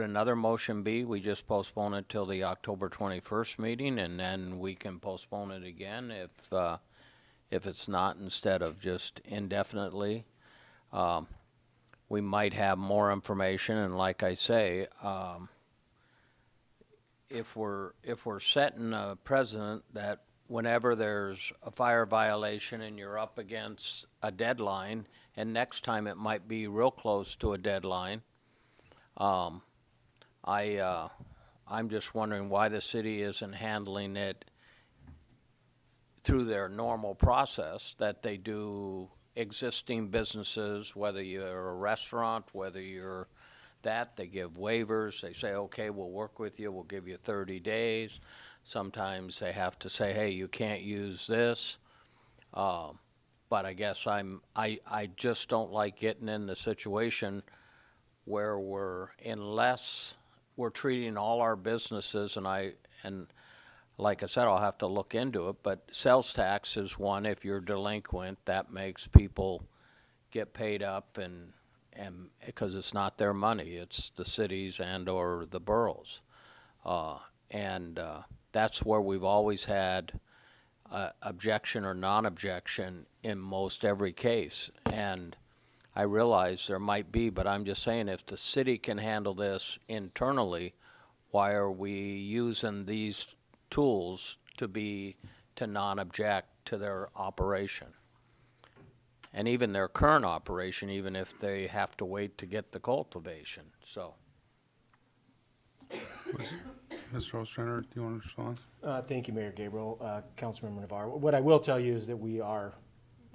another motion be, we just postpone it till the October 21st meeting, and then we can postpone it again if it's not, instead of just indefinitely? We might have more information, and like I say, if we're setting a precedent that whenever there's a fire violation and you're up against a deadline, and next time it might be real close to a deadline, I'm just wondering why the city isn't handling it through their normal process that they do existing businesses, whether you're a restaurant, whether you're that, they give waivers, they say, okay, we'll work with you, we'll give you 30 days. Sometimes they have to say, hey, you can't use this. But I guess I just don't like getting in the situation where unless we're treating all our businesses, and like I said, I'll have to look into it, but sales tax is one. If you're delinquent, that makes people get paid up, and because it's not their money, it's the cities and or the boroughs. That's where we've always had objection or non-objection in most every case. And I realize there might be, but I'm just saying, if the city can handle this internally, why are we using these tools to non-object to their operation? And even their current operation, even if they have to wait to get the cultivation, so. Mr. Ostrander, do you want to respond? Thank you, Mayor Gabriel, Councilmember Navarro. What I will tell you is that we are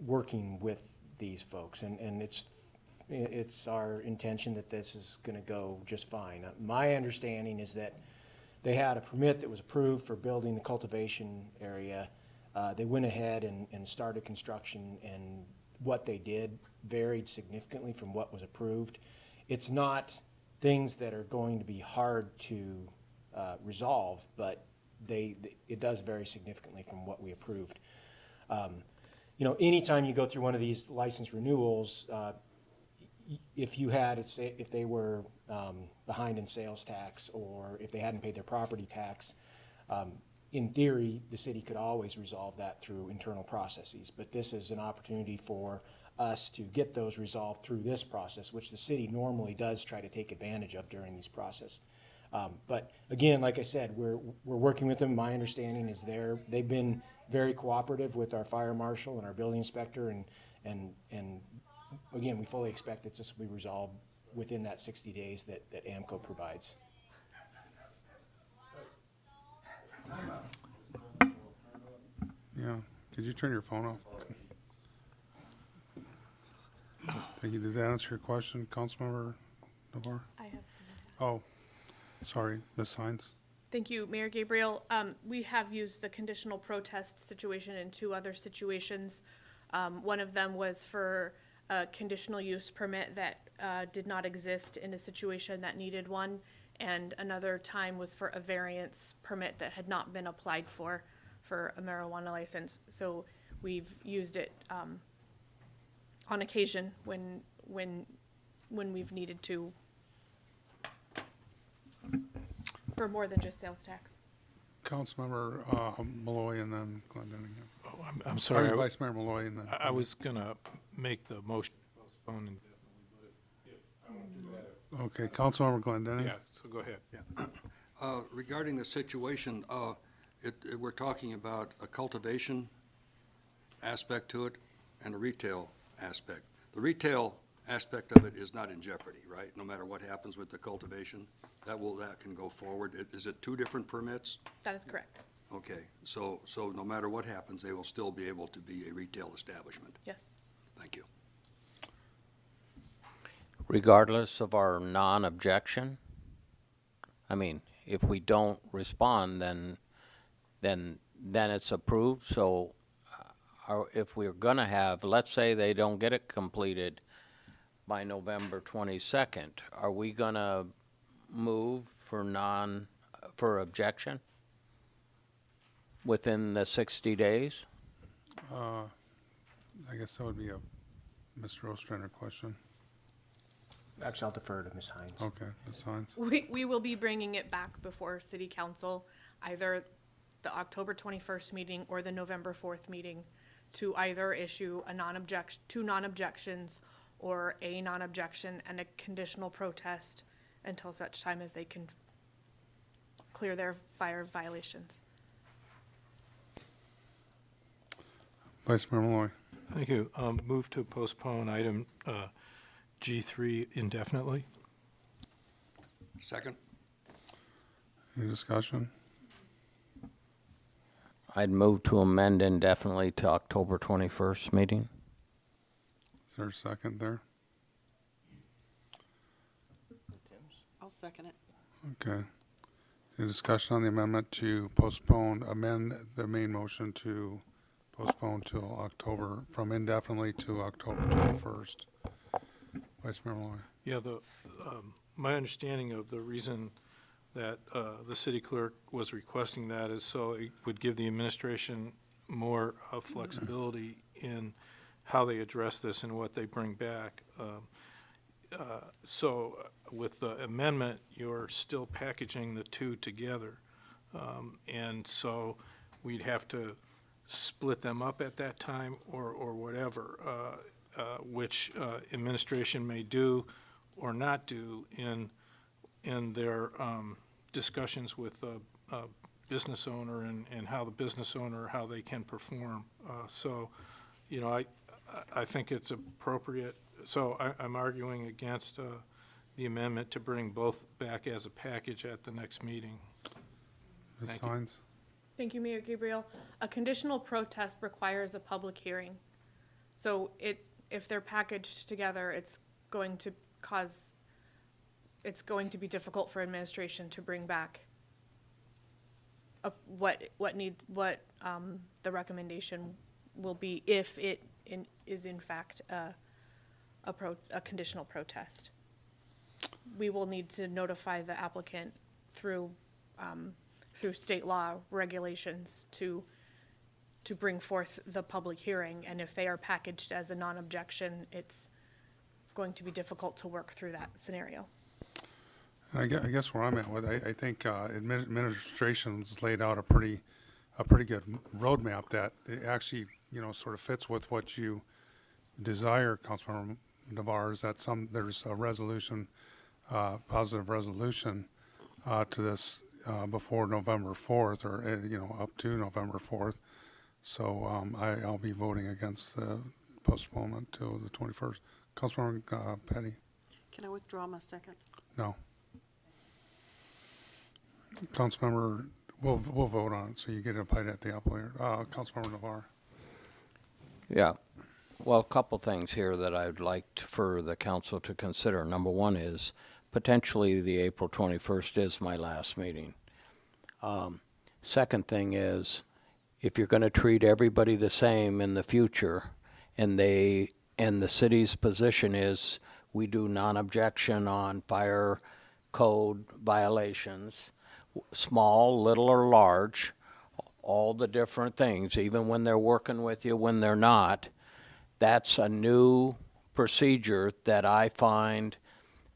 working with these folks, and it's our intention that this is gonna go just fine. My understanding is that they had a permit that was approved for building the cultivation area. They went ahead and started construction, and what they did varied significantly from what was approved. It's not things that are going to be hard to resolve, but it does vary significantly from what we approved. You know, anytime you go through one of these license renewals, if you had, if they were behind in sales tax, or if they hadn't paid their property tax, in theory, the city could always resolve that through internal processes. But this is an opportunity for us to get those resolved through this process, which the city normally does try to take advantage of during these process. But again, like I said, we're working with them. My understanding is they've been very cooperative with our fire marshal and our building inspector, and again, we fully expect that this will be resolved within that 60 days that AMCO provides. Yeah, could you turn your phone off? Thank you. Did that answer your question, Councilmember Navarro? I have. Oh, sorry, Ms. Hines. Thank you, Mayor Gabriel. We have used the conditional protest situation in 2 other situations. One of them was for a conditional use permit that did not exist in a situation that needed one, and another time was for a variance permit that had not been applied for a marijuana license. So we've used it on occasion when we've needed to, for more than just sales tax. Councilmember Malloy and then Glendinning. Oh, I'm sorry. Sorry, Vice Mayor Malloy and then. I was gonna make the motion to postpone indefinitely, but if I won't do that. Okay, Councilmember Glendinning. Yeah, so go ahead, yeah. Regarding the situation, we're talking about a cultivation aspect to it and a retail aspect. The retail aspect of it is not in jeopardy, right? No matter what happens with the cultivation, that can go forward. Is it 2 different permits? That is correct. Okay, so no matter what happens, they will still be able to be a retail establishment. Yes. Thank you. Regardless of our non-objection? I mean, if we don't respond, then it's approved, so if we're gonna have, let's say they don't get it completed by November 22nd, are we gonna move for objection within the 60 days? I guess that would be a Mr. Ostrander question. Actually, I'll defer to Ms. Hines. Okay, Ms. Hines. We will be bringing it back before City Council, either the October 21st meeting or the November 4th meeting, to either issue a non-objection, 2 non-objections, or a non-objection and a conditional protest until such time as they can clear their fire violations. Vice Mayor Malloy. Thank you. Move to postpone item G3 indefinitely. Second? Any discussion? I'd move to amend indefinitely to October 21st meeting. Is there a second there? I'll second it. Okay. Any discussion on the amendment to amend the main motion to postpone till October, from indefinitely to October 21st? Vice Mayor Malloy. Yeah, my understanding of the reason that the city clerk was requesting that is so it would give the administration more flexibility in how they address this and what they bring back. So with the amendment, you're still packaging the 2 together. And so we'd have to split them up at that time or whatever, which administration may do or not do in their discussions with a business owner and how the business owner, how they can perform. So, you know, I think it's appropriate. So I'm arguing against the amendment to bring both back as a package at the next meeting. Ms. Thank you. Hines? Thank you, Mayor Gabriel. A conditional protest requires a public hearing. So if they're packaged together, it's going to be difficult for administration to bring back the recommendation will be if it is in fact a conditional protest. We will need to notify the applicant through state law regulations to bring forth the public hearing, and if they are packaged as a non-objection, it's going to be difficult to work through that scenario. I guess where I'm at with, I think administration's laid out a pretty good roadmap that it actually, sort of fits with what you desire, Councilmember Navarre, is that there's a resolution, positive resolution to this before November 4th, or, up to November 4th. So I'll be voting against the postponement till the 21st. Councilmember Petty? Can I withdraw my second? No. Councilmember, we'll vote on it, so you get a bite at the apple here. Councilmember Navarre? Yeah. Well, a couple things here that I'd like for the council to consider. Number one is potentially the April 21st is my last meeting. Second thing is, if you're going to treat everybody the same in the future, and the city's position is we do non-objection on fire code violations, small, little, or large, all the different things, even when they're working with you, when they're not, that's a new procedure that I find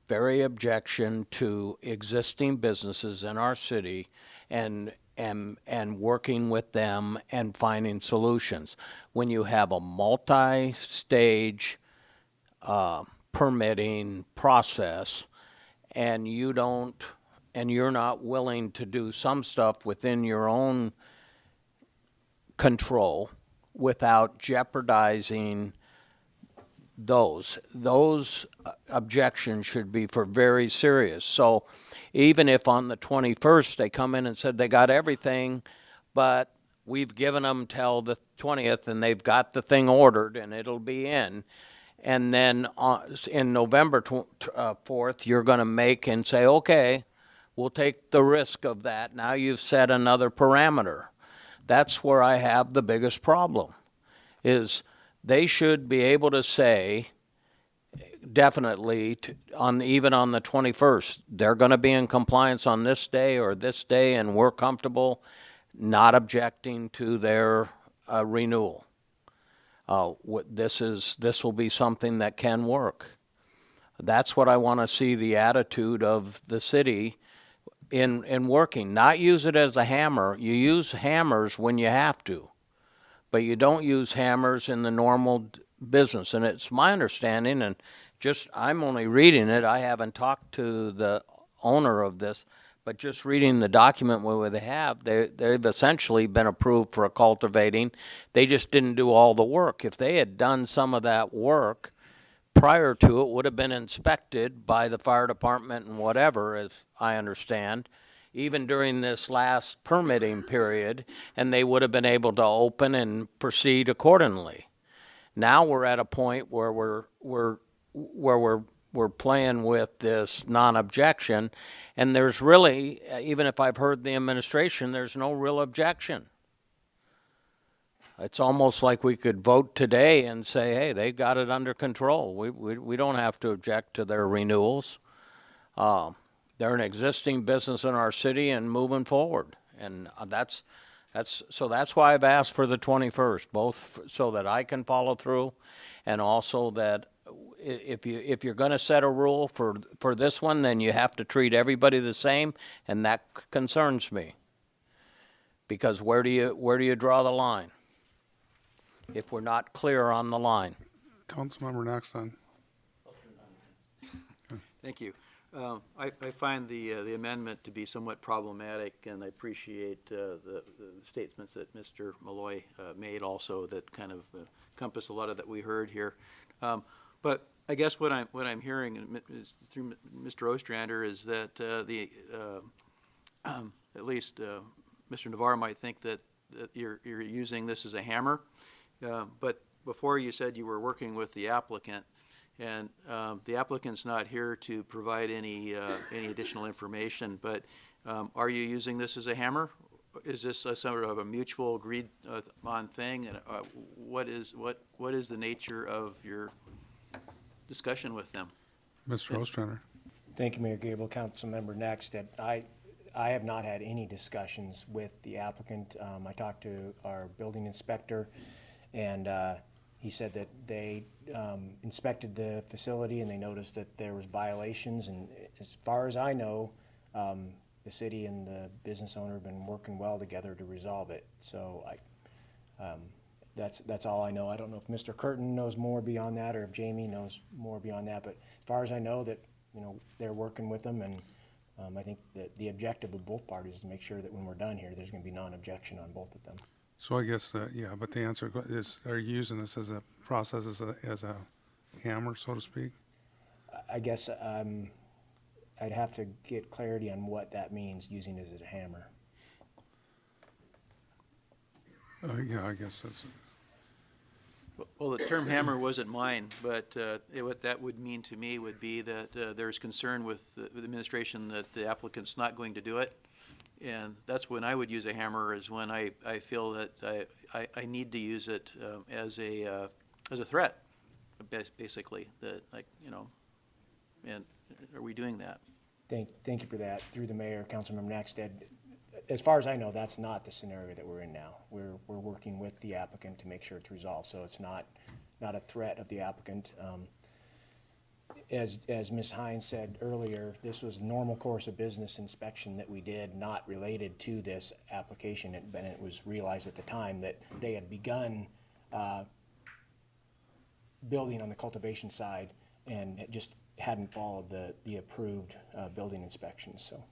very objection to existing businesses in our city and working with them and finding solutions. When you have a multi-stage permitting process and you're not willing to do some stuff within your own control without jeopardizing those objections should be for very serious. So even if on the 21st they come in and said they got everything, but we've given them till the 20th and they've got the thing ordered and it'll be in, and then in November 4th you're going to make and say, okay, we'll take the risk of that. Now you've set another parameter. That's where I have the biggest problem, is they should be able to say definitely even on the 21st, they're going to be in compliance on this day or this day, and we're comfortable not objecting to their renewal. This will be something that can work. That's what I want to see the attitude of the city in working. Not use it as a hammer. You use hammers when you have to, but you don't use hammers in the normal business. And it's my understanding, and I'm only reading it, I haven't talked to the owner of this, but just reading the document where they have, they've essentially been approved for a cultivating. They just didn't do all the work. If they had done some of that work prior to it, would have been inspected by the fire department and whatever, as I understand, even during this last permitting period, and they would have been able to open and proceed accordingly. Now we're at a point where we're playing with this non-objection, and there's really, even if I've heard the administration, there's no real objection. It's almost like we could vote today and say, hey, they got it under control. We don't have to object to their renewals. They're an existing business in our city and moving forward. And that's why I've asked for the 21st, both so that I can follow through, and also that if you're going to set a rule for this one, then you have to treat everybody the same, and that concerns me. Because where do you draw the line if we're not clear on the line? Councilmember next then. Thank you. I find the amendment to be somewhat problematic, and I appreciate the statements that Mr. Malloy made also that kind of encompass a lot of that we heard here. But I guess what I'm hearing is through Mr. Ostrander is that at least Mr. Navarro might think that you're using this as a hammer, but before you said you were working with the applicant. And the applicant's not here to provide any additional information, but are you using this as a hammer? Is this a sort of a mutual agreed on thing? And what is the nature of your discussion with them? Mr. Ostrander. Thank you, Mayor Gable. Councilmember Nackstead. I have not had any discussions with the applicant. I talked to our building inspector, and he said that they inspected the facility and they noticed that there was violations, and as far as I know, the city and the business owner have been working well together to resolve it. So that's all I know. I don't know if Mr. Curtin knows more beyond that or if Jamie knows more beyond that, but as far as I know, that they're working with them, and I think that the objective of both parties is to make sure that when we're done here, there's going to be non-objection on both of them. So I guess, yeah, but the answer is, are you using this as a process, as a hammer, so to speak? I guess I'd have to get clarity on what that means, using it as a hammer. Yeah, I guess that's, Well, the term hammer wasn't mine, but what that would mean to me would be that there's concern with the administration that the applicant's not going to do it. And that's when I would use a hammer, is when I feel that I need to use it as a threat, basically, that, like, and are we doing that? Thank you for that. Through the mayor, Councilmember Nackstead, as far as I know, that's not the scenario that we're in now. We're working with the applicant to make sure it's resolved, so it's not a threat of the applicant. As Ms. Hines said earlier, this was normal course of business inspection that we did, not related to this application, and it was realized at the time that they had begun building on the cultivation side and it just hadn't followed the approved building inspections. So.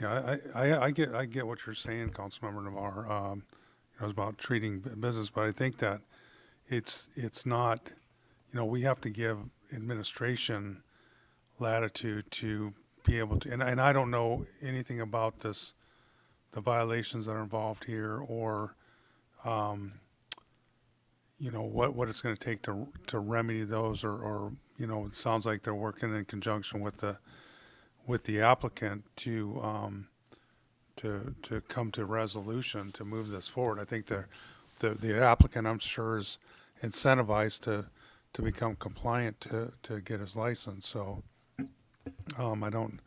yeah, I get what you're saying, Councilmember Navarre. It was about treating business, but I think that it's not, we have to give administration latitude to be able to, and I don't know anything about this, the violations that are involved here, or what it's going to take to remedy those, or it sounds like they're working in conjunction with the applicant to come to resolution to move this forward. I think the applicant, I'm sure, is incentivized to become compliant to get his license. So I don't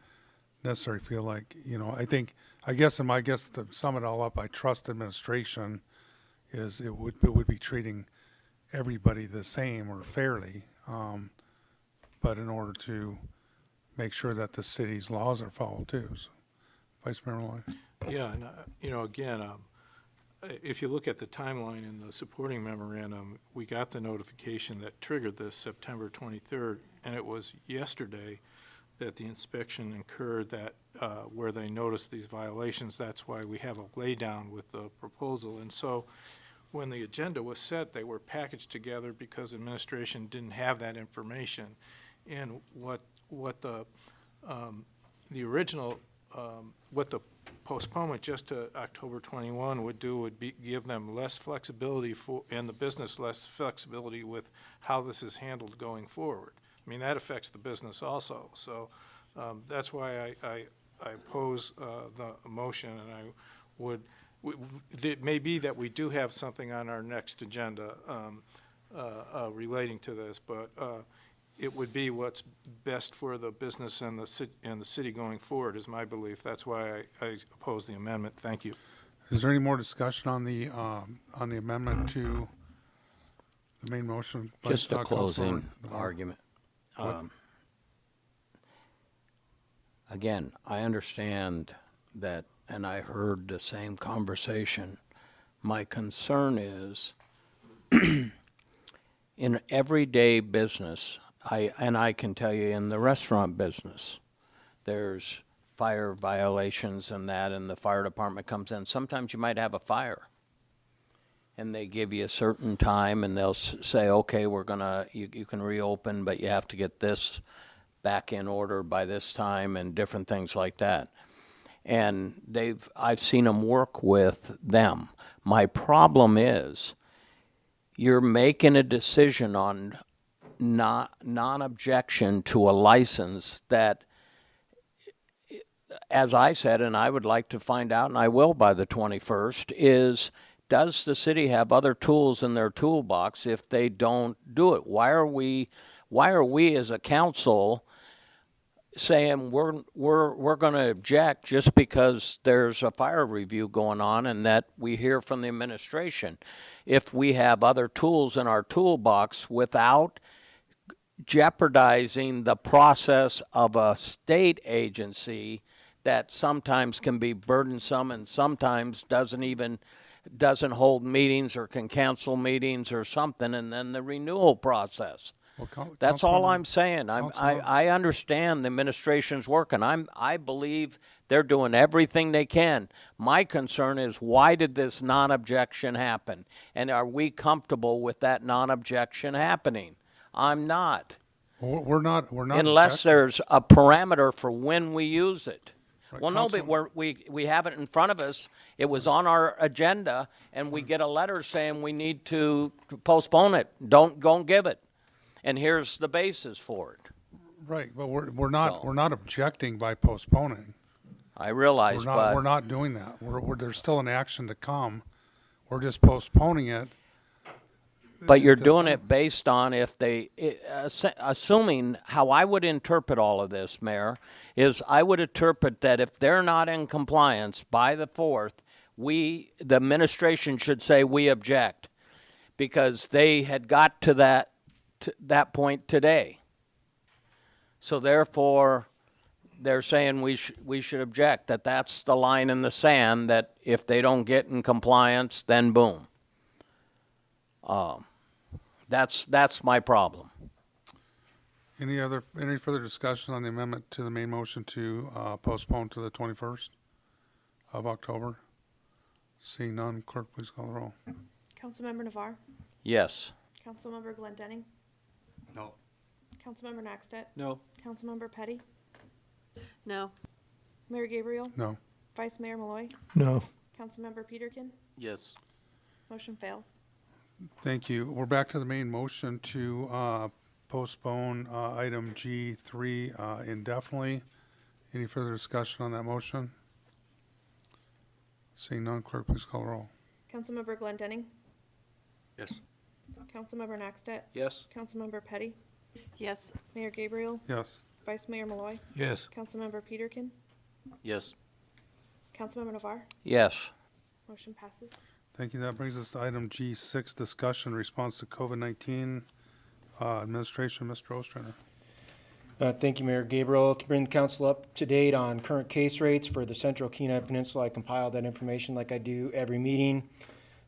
necessarily feel like, I guess to sum it all up, I trust administration is it would be treating everybody the same or fairly, but in order to make sure that the city's laws are followed too. So, Vice Mayor Malloy. Yeah, and, again, if you look at the timeline in the supporting memorandum, we got the notification that triggered this September 23rd, and it was yesterday that the inspection occurred, that where they noticed these violations. That's why we have a laydown with the proposal. And so when the agenda was set, they were packaged together because administration didn't have that information. And what the original, what the postponement just to October 21 would do would be give them less flexibility and the business less flexibility with how this is handled going forward. I mean, that affects the business also. So that's why I oppose the motion, and I would, it may be that we do have something on our next agenda relating to this, but it would be what's best for the business and the city going forward is my belief. That's why I oppose the amendment. Thank you. Is there any more discussion on the amendment to the main motion? Just a closing argument. Again, I understand that, and I heard the same conversation. My concern is in everyday business, I can tell you in the restaurant business, there's fire violations and that, and the fire department comes in. Sometimes you might have a fire, and they give you a certain time, and they'll say, okay, you can reopen, but you have to get this back in order by this time, and different things like that. And I've seen them work with them. My problem is, you're making a decision on non-objection to a license that, as I said, and I would like to find out, and I will by the 21st, is does the city have other tools in their toolbox if they don't do it? Why are we as a council saying we're going to object just because there's a fire review going on and that we hear from the administration? If we have other tools in our toolbox without jeopardizing the process of a state agency that sometimes can be burdensome and sometimes doesn't hold meetings or can cancel meetings or something, and then the renewal process. Well, That's all Councilmember- I'm saying. I understand the administration's working. I believe they're doing everything they can. My concern is, why did this non-objection happen? And are we comfortable with that non-objection happening? I'm not. Well, we're not Unless objecting. there's a parameter for when we use it. Right, Well, no, but we have it in front of us. It was on our agenda, and we get a letter saying we need to postpone it. Don't give it. And here's the basis for it. Right, but we're not So- we're not objecting by postponing. I realize, but We're not doing that. There's still an action to come. We're just postponing it. But you're This doing time. it based on assuming how I would interpret all of this, Mayor, is I would interpret that if they're not in compliance by the 4th, the administration should say we object, because they had got to that point today. So therefore, they're saying we should object, that's the line in the sand, that if they don't get in compliance, then boom. That's my problem. Any further discussion on the amendment to the main motion to postpone to the 21st of October? Seeing none, clerk, please call the roll. Councilmember Navarre, Yes. Councilmember Glendenning, No. Councilmember Naxtet, No. Councilmember Petty, No. Mayor Gabriel, No. Vice Mayor Malloy, No. Councilmember Peterkin, Yes. motion fails. Thank you. We're back to the main motion to postpone item G3 indefinitely. Any further discussion on that motion? Seeing none, clerk, please call the roll. Councilmember Glendenning, Yes. Councilmember Naxtet, Yes? Councilmember Petty, Yes. Mayor Gabriel, Yes. Vice Mayor Malloy, Yes. Councilmember Peterkin, Yes. Councilmember Navarre, Yes. motion passes. Thank you. That brings us to item G6, discussion response to COVID-19. Administration, Mr. Ostrander. Thank you, Mayor Gabriel. To bring the council up to date on current case rates for the Central Kenai Peninsula, I compiled that information like I do every meeting.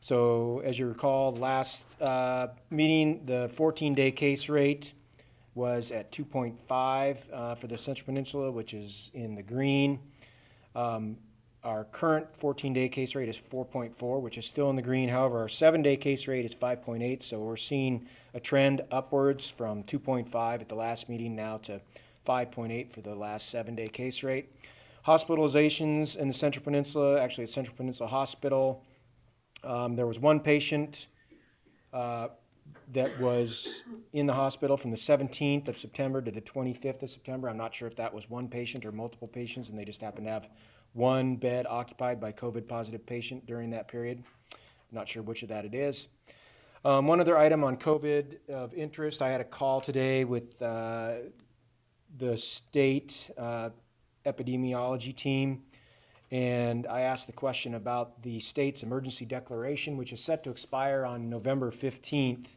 So as you recall, last meeting, the 14-day case rate was at 2.5 for the Central Peninsula, which is in the green. Our current 14-day case rate is 4.4, which is still in the green. However, our 7-day case rate is 5.8, so we're seeing a trend upwards from 2.5 at the last meeting now to 5.8 for the last 7-day case rate. Hospitalizations in the Central Peninsula, actually at Central Peninsula Hospital, there was one patient that was in the hospital from the 17th of September to the 25th of September. I'm not sure if that was one patient or multiple patients, and they just happened to have one bed occupied by COVID-positive patient during that period. I'm not sure which of that it is. One other item on COVID of interest, I had a call today with the state epidemiology team, and I asked the question about the state's emergency declaration, which is set to expire on November 15th.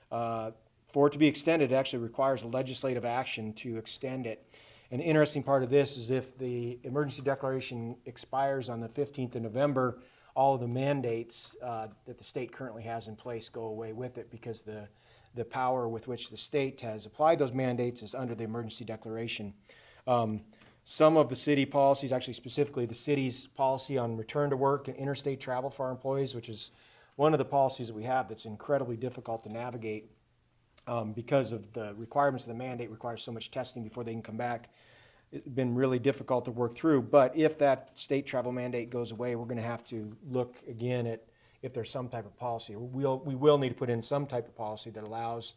For it to be extended, it actually requires legislative action to extend it. And the interesting part of this is if the emergency declaration expires on the 15th of November, all of the mandates that the state currently has in place go away with it, because the power with which the state has applied those mandates is under the emergency declaration. Some of the city policies, actually specifically the city's policy on return to work and interstate travel for our employees, which is one of the policies that we have that's incredibly difficult to navigate because of the requirements of the mandate requires so much testing before they can come back. It's been really difficult to work through, but if that state travel mandate goes away, we're going to have to look again at if there's some type of policy. We will need to put in some type of policy that allows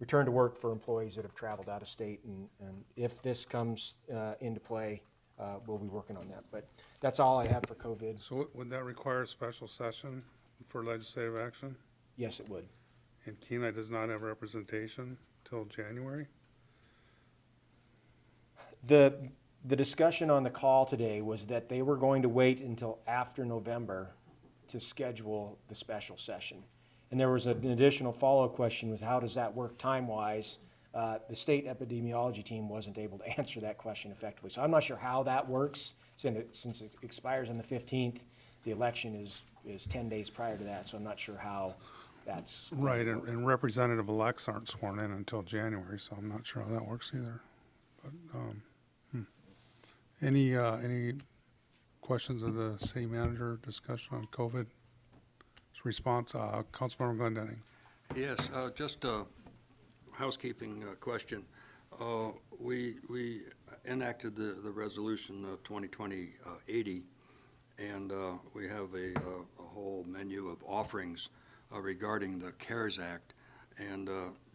return to work for employees that have traveled out of state, and if this comes into play, we'll be working on that. But that's all I have for COVID. So would that require a special session for legislative action? Yes, it would. And Kenai does not have representation till January? The discussion on the call today was that they were going to wait until after November to schedule the special session. And there was an additional follow-up question was how does that work time-wise? The state epidemiology team wasn't able to answer that question effectively. So I'm not sure how that works since it expires on the 15th. The election is 10 days prior to that, so I'm not sure how that's. Right, and representative elects aren't sworn in until January, so I'm not sure how that works either. But, any questions of the city manager discussion on COVID response? Councilmember Glendenning. Yes, just a housekeeping question. We enacted the resolution 2020-80, and we have a whole menu of offerings regarding the CARES Act. And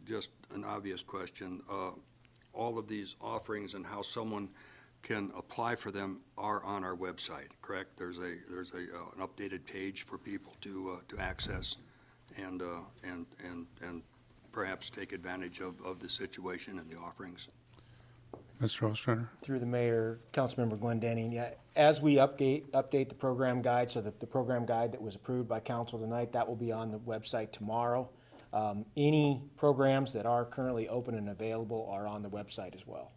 just an obvious question, all of these offerings and how someone can apply for them are on our website, correct? There's an updated page for people to access and perhaps take advantage of the situation and the offerings. Mr. Ostrander. Through the mayor, Councilmember Glendenning, yeah, as we update the program guide, so that the program guide that was approved by council tonight, that will be on the website tomorrow. Any programs that are currently open and available are on the website as well.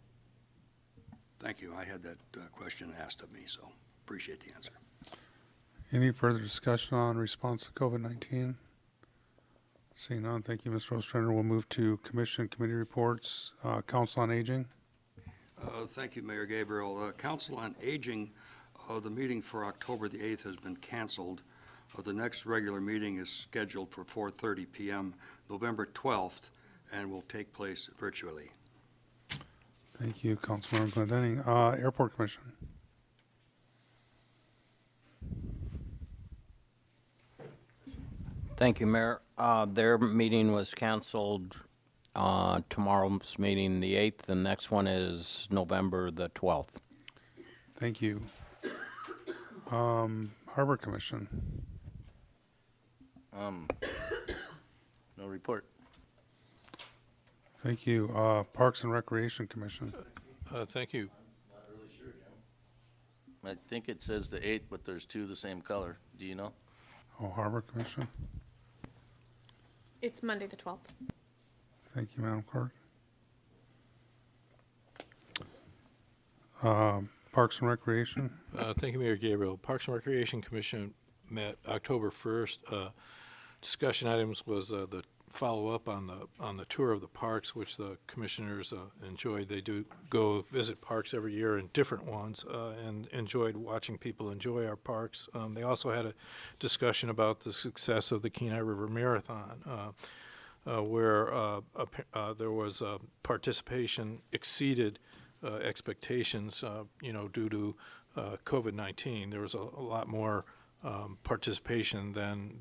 Thank you. I had that question asked of me, so appreciate the answer. Any further discussion on response to COVID-19? Seeing none, thank you, Mr. Ostrander. We'll move to commission committee reports. Council on Aging. Thank you, Mayor Gabriel. Council on Aging, the meeting for October the 8th has been canceled. The next regular meeting is scheduled for 4:30 p.m. November 12th and will take place virtually. Thank you, Councilmember Glendenning. Airport Commission. Thank you, Mayor. Their meeting was canceled. Tomorrow's meeting, the 8th. The next one is November the 12th. Thank you. Harbor Commission. No report. Thank you. Parks and Recreation Commission. Thank you. Not really sure, Jim. I think it says the 8th, but there's two the same color. Do you know? Oh, Harbor Commission. It's Monday the 12th. Thank you, Madam Clerk. Parks and Recreation. Thank you, Mayor Gabriel. Parks and Recreation Commission met October 1st. Discussion items was the follow-up on the tour of the parks, which the commissioners enjoyed. They do go visit parks every year, and different ones, and enjoyed watching people enjoy our parks. They also had a discussion about the success of the Kenai River Marathon, where there was participation exceeded expectations, due to COVID-19. There was a lot more participation than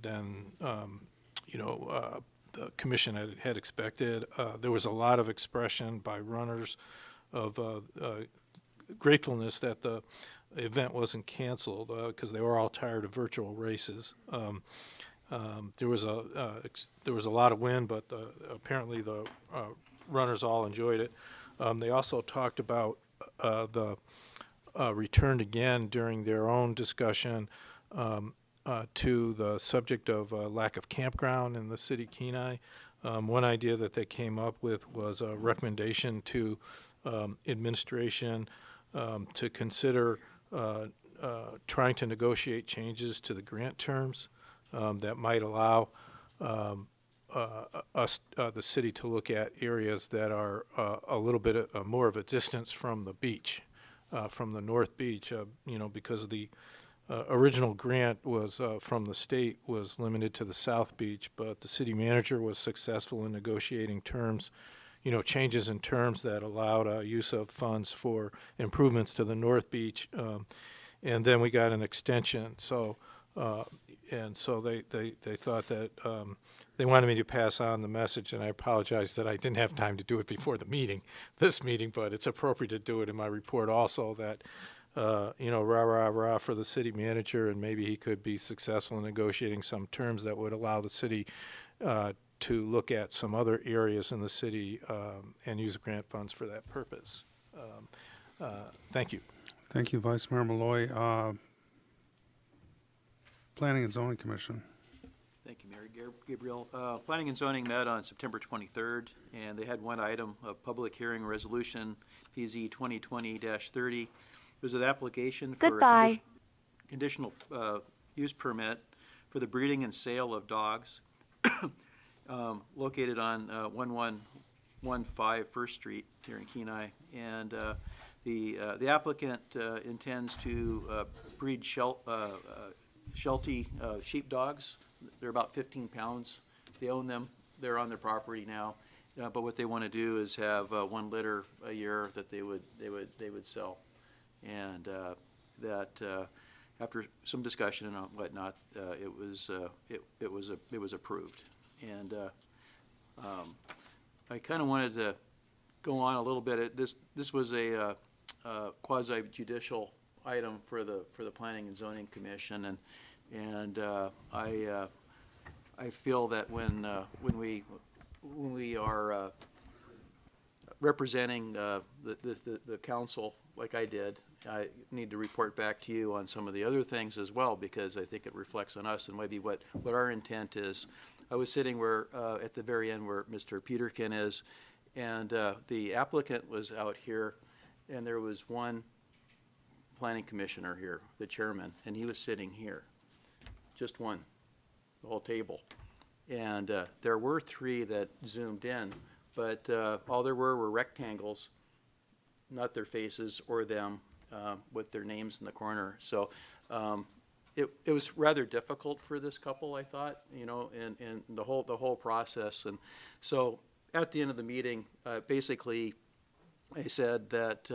the commission had expected. There was a lot of expression by runners of gratefulness that the event wasn't canceled because they were all tired of virtual races. There was a lot of wind, but apparently the runners all enjoyed it. They also talked about the returned again during their own discussion to the subject of lack of campground in the city of Kenai. One idea that they came up with was a recommendation to administration to consider trying to negotiate changes to the grant terms that might allow the city to look at areas that are a little bit more of a distance from the beach, from the North Beach, because the original grant was from the state was limited to the South Beach, but the city manager was successful in negotiating terms, changes in terms that allowed use of funds for improvements to the North Beach, and then we got an extension. So they thought that they wanted me to pass on the message, and I apologize that I didn't have time to do it before this meeting, but it's appropriate to do it in my report also that, rah for the city manager, and maybe he could be successful in negotiating some terms that would allow the city to look at some other areas in the city and use grant funds for that purpose. Thank you. Thank you, Vice Mayor Malloy. Planning and Zoning Commission. Thank you, Mayor Gabriel. Planning and Zoning met on September 23rd, and they had one item, a public hearing resolution, PZ 2020-30. It was an application for a conditional use permit for the breeding and sale of dogs located on 1115 First Street here in Kenai. And the applicant intends to breed Sheltie sheepdogs. They're about 15 pounds. They own them. They're on their property now. But what they want to do is have 1 litter a year that they would sell, and that after some discussion and whatnot, it was approved. And I kind of wanted to go on a little bit. This was a quasi judicial item for the Planning and Zoning Commission, and I feel that when we are representing the council like I did, I need to report back to you on some of the other things as well, because I think it reflects on us and maybe what our intent is. I was sitting where at the very end where Mr. Peterkin is, and the applicant was out here, and there was one planning commissioner here, the chairman, and he was sitting here. Just one, the whole table. And there were 3 that zoomed in, but all there were rectangles, not their faces or them with their names in the corner. So it was rather difficult for this couple, I thought, and the whole process. And so at the end of the meeting, basically, I said that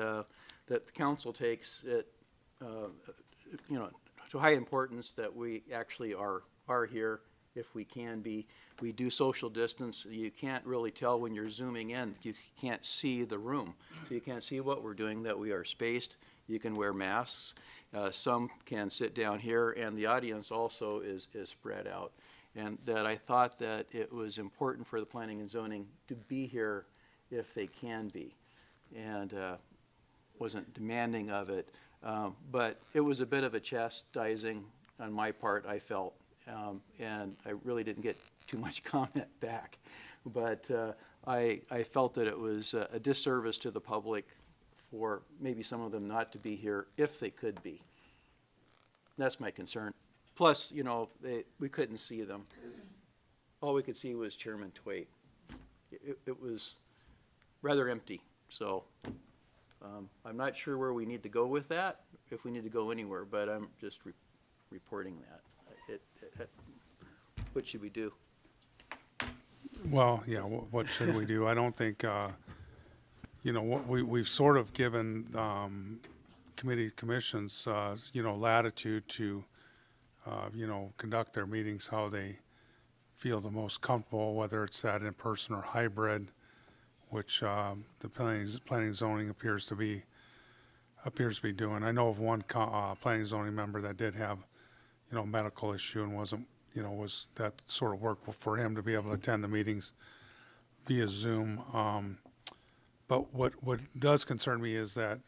that the council takes it, to high importance that we actually are here if we can be. We do social distance. You can't really tell when you're zooming in. You can't see the room. So you can't see what we're doing, that we are spaced. You can wear masks. Some can sit down here, and the audience also is spread out. And that I thought that it was important for the Planning and Zoning to be here if they can be, and wasn't demanding of it. But it was a bit of a chastising on my part, I felt, and I really didn't get too much comment back. But I felt that it was a disservice to the public for maybe some of them not to be here if they could be. That's my concern. Plus, we couldn't see them. All we could see was Chairman Twait. It was rather empty. So I'm not sure where we need to go with that, if we need to go anywhere, but I'm just reporting that. What should we do? Well, yeah, what should we do? I don't think, what we've sort of given commissions, latitude to, conduct their meetings how they feel the most comfortable, whether it's that in person or hybrid, which the planning and zoning appears to be doing. I know of one planning and zoning member that did have, medical issue and wasn't, was that sort of work for him to be able to attend the meetings via Zoom. But what does concern me is that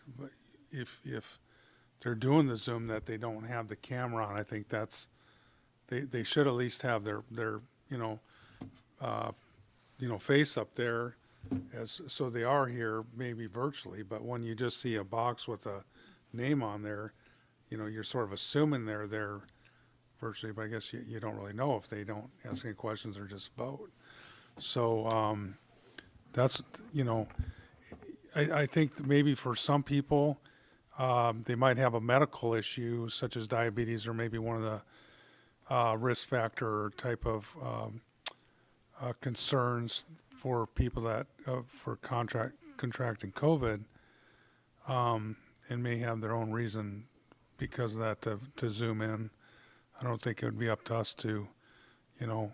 if they're doing the Zoom, that they don't have the camera on. I think they should at least have their face up there, so they are here maybe virtually. But when you just see a box with a name on there, you're sort of assuming they're there virtually. But I guess you don't really know if they don't ask any questions or just vote. So, that's, you know, I think maybe for some people, they might have a medical issue such as diabetes or maybe one of the risk factor type of concerns for people that for contracting COVID, and may have their own reason because of that to zoom in. I don't think it would be up to us to, you know,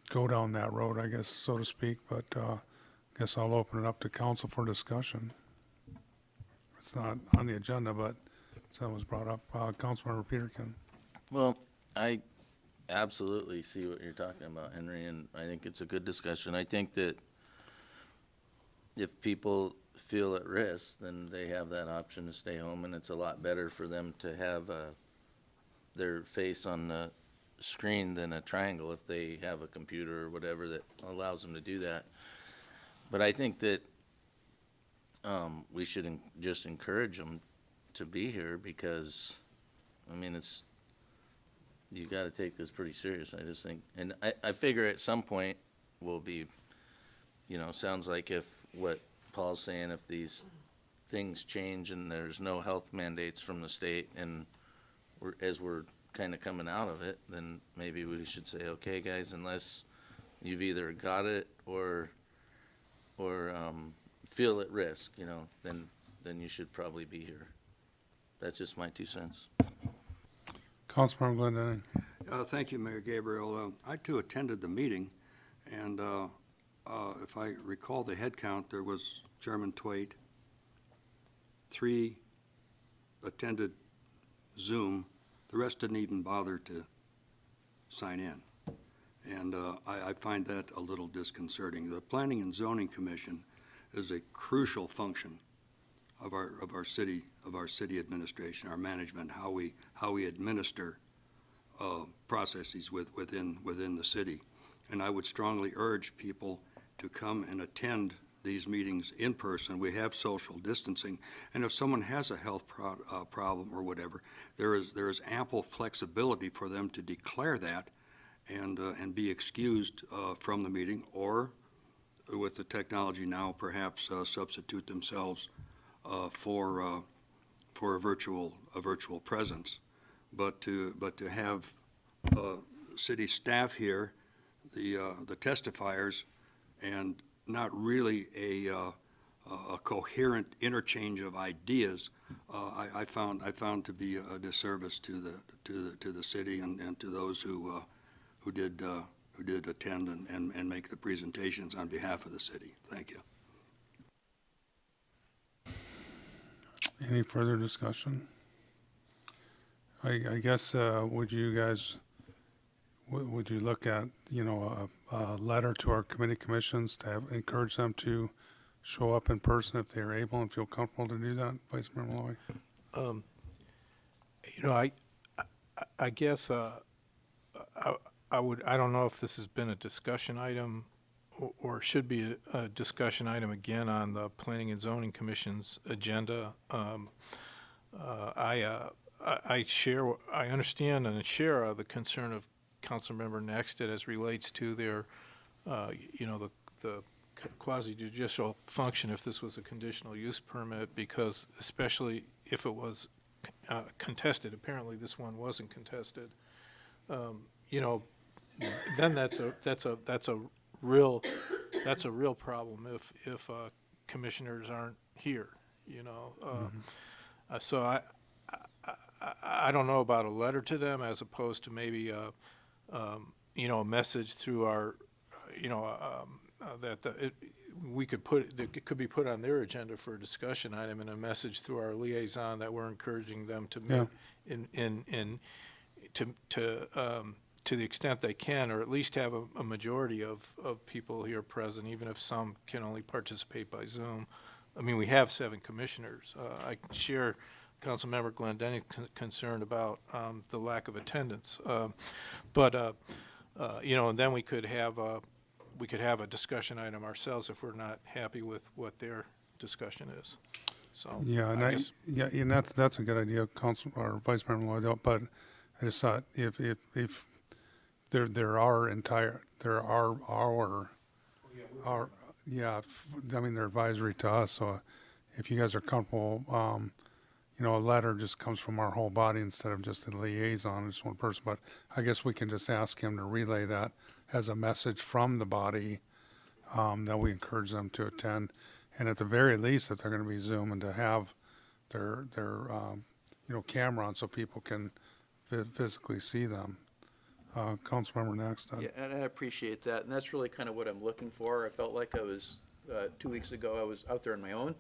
go down that road, I guess, so to speak. But I guess I'll open it up to council for discussion. It's not on the agenda, but something was brought up. Councilmember Peterkin. Well, I absolutely see what you're talking about, Henry, and I think it's a good discussion. I think that if people feel at risk, then they have that option to stay home, and it's a lot better for them to have their face on the screen than a triangle if they have a computer or whatever that allows them to do that. But I think that we should just encourage them to be here because, I mean, you got to take this pretty serious. I just think, and I figure at some point we'll be, you know, sounds like if what Paul's saying, if these things change and there's no health mandates from the state and as we're kind of coming out of it, then maybe we should say, okay, guys, unless you've either got it or feel at risk, you know, then you should probably be here. That's just my 2 cents. Councilmember Glendenning. Thank you, Mayor Gabriel. I too attended the meeting, and if I recall the head count, there was Chairman Twait, 3 attended Zoom, the rest didn't even bother to sign in. And I find that a little disconcerting. The Planning and Zoning Commission is a crucial function of our city administration, our management, how we administer processes within the city. And I would strongly urge people to come and attend these meetings in person. We have social distancing, and if someone has a health problem or whatever, there is ample flexibility for them to declare that and be excused from the meeting, or with the technology now, perhaps substitute themselves for a virtual presence. But to have city staff here, the testifiers, and not really a coherent interchange of ideas, I found to be a disservice to the city and to those who did attend and make the presentations on behalf of the city. Thank you. Any further discussion? I guess, would you guys, would you look at, you know, a letter to our committee commissions to encourage them to show up in person if they're able and feel comfortable to do that, Vice Mayor Malloy? You know, I guess I don't know if this has been a discussion item or should be a discussion item again on the Planning and Zoning Commission's agenda. I understand and share the concern of Councilmember Nexted as relates to their, you know, the quasi-judicial function if this was a conditional use permit, because especially if it was contested, apparently this one wasn't contested, you know, then that's a real problem if commissioners aren't here, you know. So I don't know about a letter to them as opposed to maybe you know, a message through our, you know, it could be put on their agenda for a discussion item, and a message through our liaison that we're encouraging them to meet to the extent they can, or at least have a majority of people here present, even if some can only participate by Zoom. I mean, we have 7 commissioners. I share Councilmember Glendenning's concern about the lack of attendance, but you know, and then we could have a discussion item ourselves if we're not happy with what their discussion is. So Yeah, and and that's a good idea, Council or Vice Mayor Malloy. But I just thought if there are I mean, they're advisory to us, so if you guys are comfortable, you know, a letter just comes from our whole body instead of just a liaison, just one person, but I guess we can just ask him to relay that as a message from the body, that we encourage them to attend, and at the very least, if they're gonna be Zooming, to have their you know, camera on so people can physically see them. Councilmember next. Yeah, and I appreciate that, and that's really kind of what I'm looking for. I felt like I was, 2 weeks ago, I was out there on my own,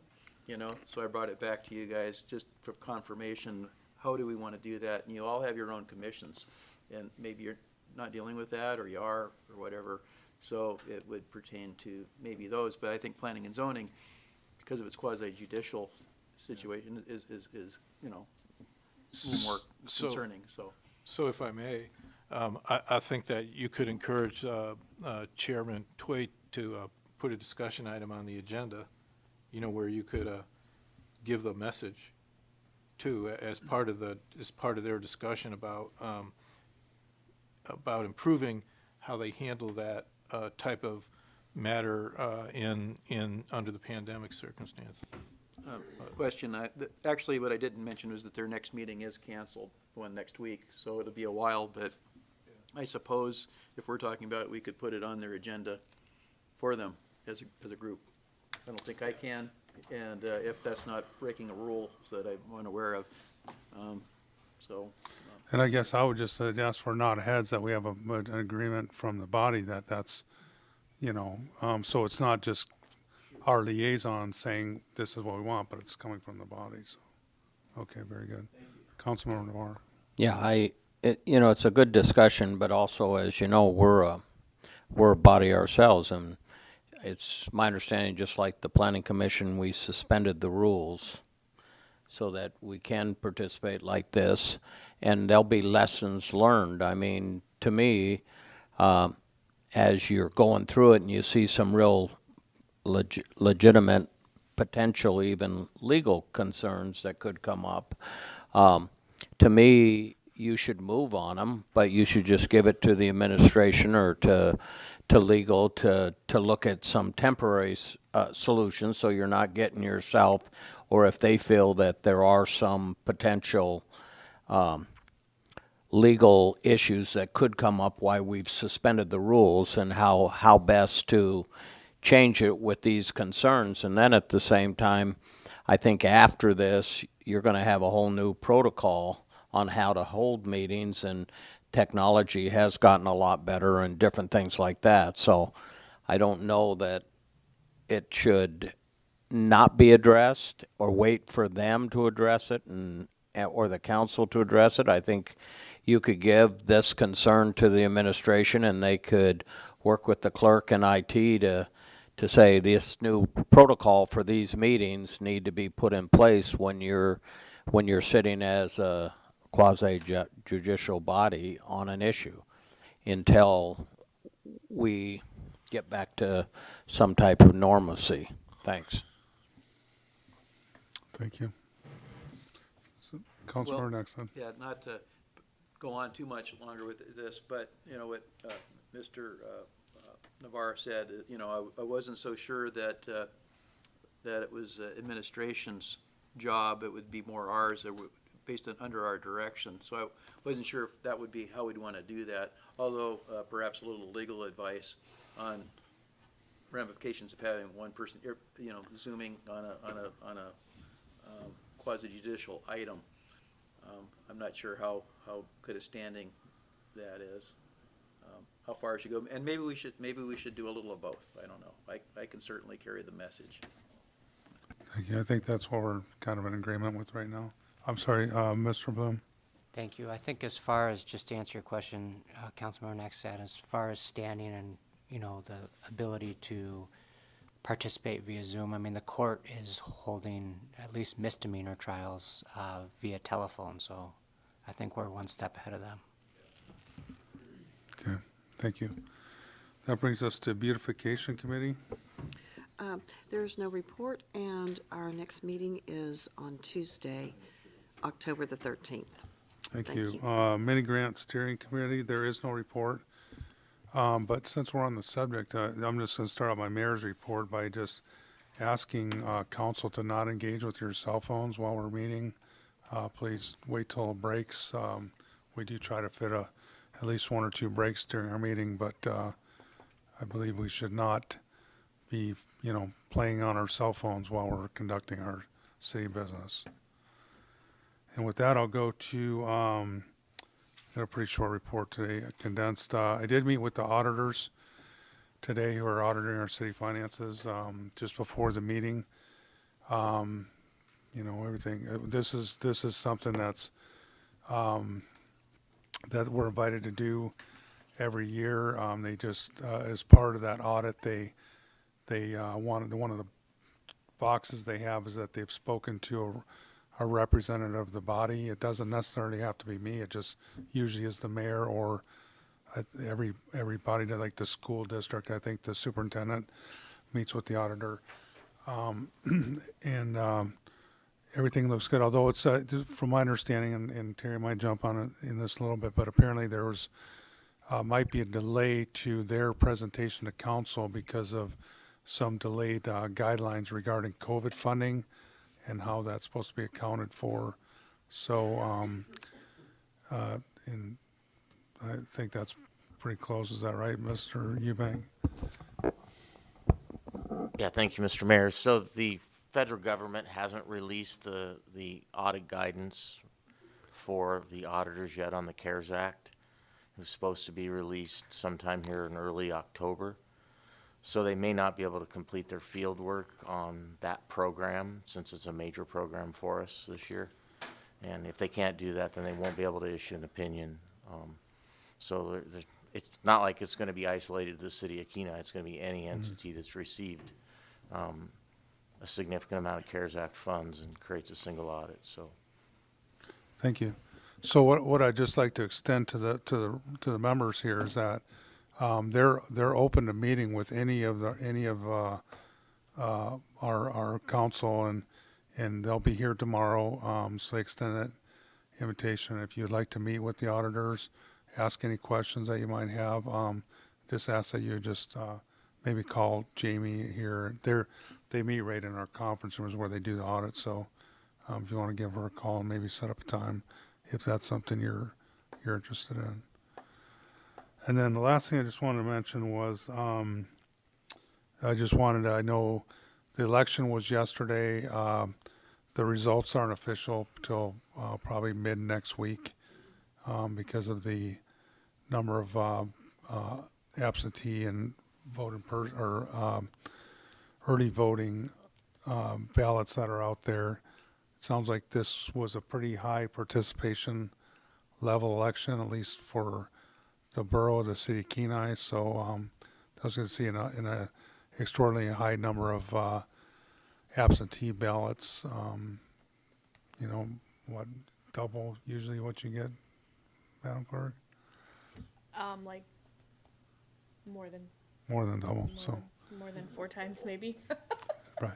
you know, so I brought it back to you guys just for confirmation. How do we want to do that? And you all have your own commissions, and maybe you're not dealing with that, or you are, or whatever. So it would pertain to maybe those, but I think planning and zoning, because of its quasi-judicial situation, is, you know, a little more concerning, so. So if I may, I think that you could encourage Chairman Twait to put a discussion item on the agenda, you know, where you could give the message too, as part of their discussion about improving how they handle that type of matter under the pandemic circumstance. Question, actually what I didn't mention was that their next meeting is canceled, one next week, so it'll be a while, but I suppose if we're talking about it, we could put it on their agenda for them as a group. I don't think I can, and if that's not breaking a rule that I'm unaware of, And I guess I would just ask for nod heads that we have an agreement from the body that's, you know, so it's not just our liaison saying this is what we want, but it's coming from the body. So, okay, very good. Councilmember Navarro. Yeah, you know, it's a good discussion, but also, as you know, we're a body ourselves, and it's my understanding, just like the Planning Commission, we suspended the rules so that we can participate like this, and there'll be lessons learned. I mean, to me, as you're going through it and you see some real legitimate, potential even legal concerns that could come up, to me, you should move on them, but you should just give it to the administration or to legal to look at some temporary solutions, so you're not getting yourself, or if they feel that there are some potential legal issues that could come up, why we've suspended the rules and how best to change it with these concerns. And then at the same time, I think after this, you're going to have a whole new protocol on how to hold meetings, and technology has gotten a lot better and different things like that. So I don't know that it should not be addressed or wait for them to address it or the council to address it. I think you could give this concern to the administration, and they could work with the clerk and IT to say this new protocol for these meetings need to be put in place when you're sitting as a quasi-judicial body on an issue, until we get back to some type of normalcy. Thanks. Thank you. Councilmember next then. Yeah, not to go on too much longer with this, but, you know, what Mr. Navarre said, you know, I wasn't so sure that it was administration's job. It would be more ours, based on under our direction. So I wasn't sure if that would be how we'd want to do that, although perhaps a little legal advice on ramifications of having one person, you know, zooming on a quasi-judicial item. I'm not sure how good a standing that is. How far it should go, and maybe we should do a little of both. I don't know. I can certainly carry the message. Thank you. I think that's what we're kind of in agreement with right now. I'm sorry, Mr. Bloom. Thank you. I think as far as, just to answer your question, Councilmember Next said, as far as standing and, you know, the ability to participate via Zoom, I mean, the court is holding at least misdemeanor trials via telephone, so I think we're one step ahead of them. Okay, thank you. That brings us to Beautification Committee. There's no report, and our next meeting is on Tuesday, October the 13th. Thank you. Mini Grant Steering Committee, there is no report. But since we're on the subject, I'm just going to start out my mayor's report by just asking council to not engage with your cell phones while we're meeting. Please wait till it breaks. We do try to fit at least 1 or 2 breaks during our meeting, but I believe we should not be, playing on our cell phones while we're conducting our city business. And with that, I'll go to got a pretty short report today, condensed. I did meet with the auditors today who are auditing our city finances just before the meeting. Everything. This is something that's that we're invited to do every year. They just as part of that audit, they wanted one of the boxes they have is that they've spoken to a representative of the body. It doesn't necessarily have to be me. It just usually is the mayor or everybody, like the school district. I think the superintendent meets with the auditor, and everything looks good. Although it's from my understanding, and Terry might jump on it in this a little bit, but apparently there was might be a delay to their presentation to council because of some delayed guidelines regarding COVID funding and how that's supposed to be accounted for. So, and I think that's pretty close. Is that right, Mr. Eubank? Yeah, thank you, Mr. Mayor. So the federal government hasn't released the audit guidance for the auditors yet on the CARES Act. It was supposed to be released sometime here in early October. So they may not be able to complete their field work on that program since it's a major program for us this year. And if they can't do that, then they won't be able to issue an opinion. So it's not like it's going to be isolated to the city of Kenai. It's going to be any entity that's received a significant amount of CARES Act funds and creates a single audit. So, thank you. So what I'd just like to extend to the members here is that they're open to meeting with any of our council, and they'll be here tomorrow. So they extend that invitation. If you'd like to meet with the auditors, ask any questions that you might have, just ask that you just maybe call Jamie here. They meet right in our conference rooms where they do the audit. So if you want to give her a call and maybe set up a time, if that's something you're interested in. And then the last thing I just wanted to mention was I know the election was yesterday. The results aren't official till probably mid next week because of the number of absentee and early voting ballots that are out there. It sounds like this was a pretty high participation level election, at least for the borough of the city of Kenai. So I was going to see in a extraordinarily high number of absentee ballots. Double usually what you get, Madam Clerk? Like more than double. more than 4 times maybe. Right.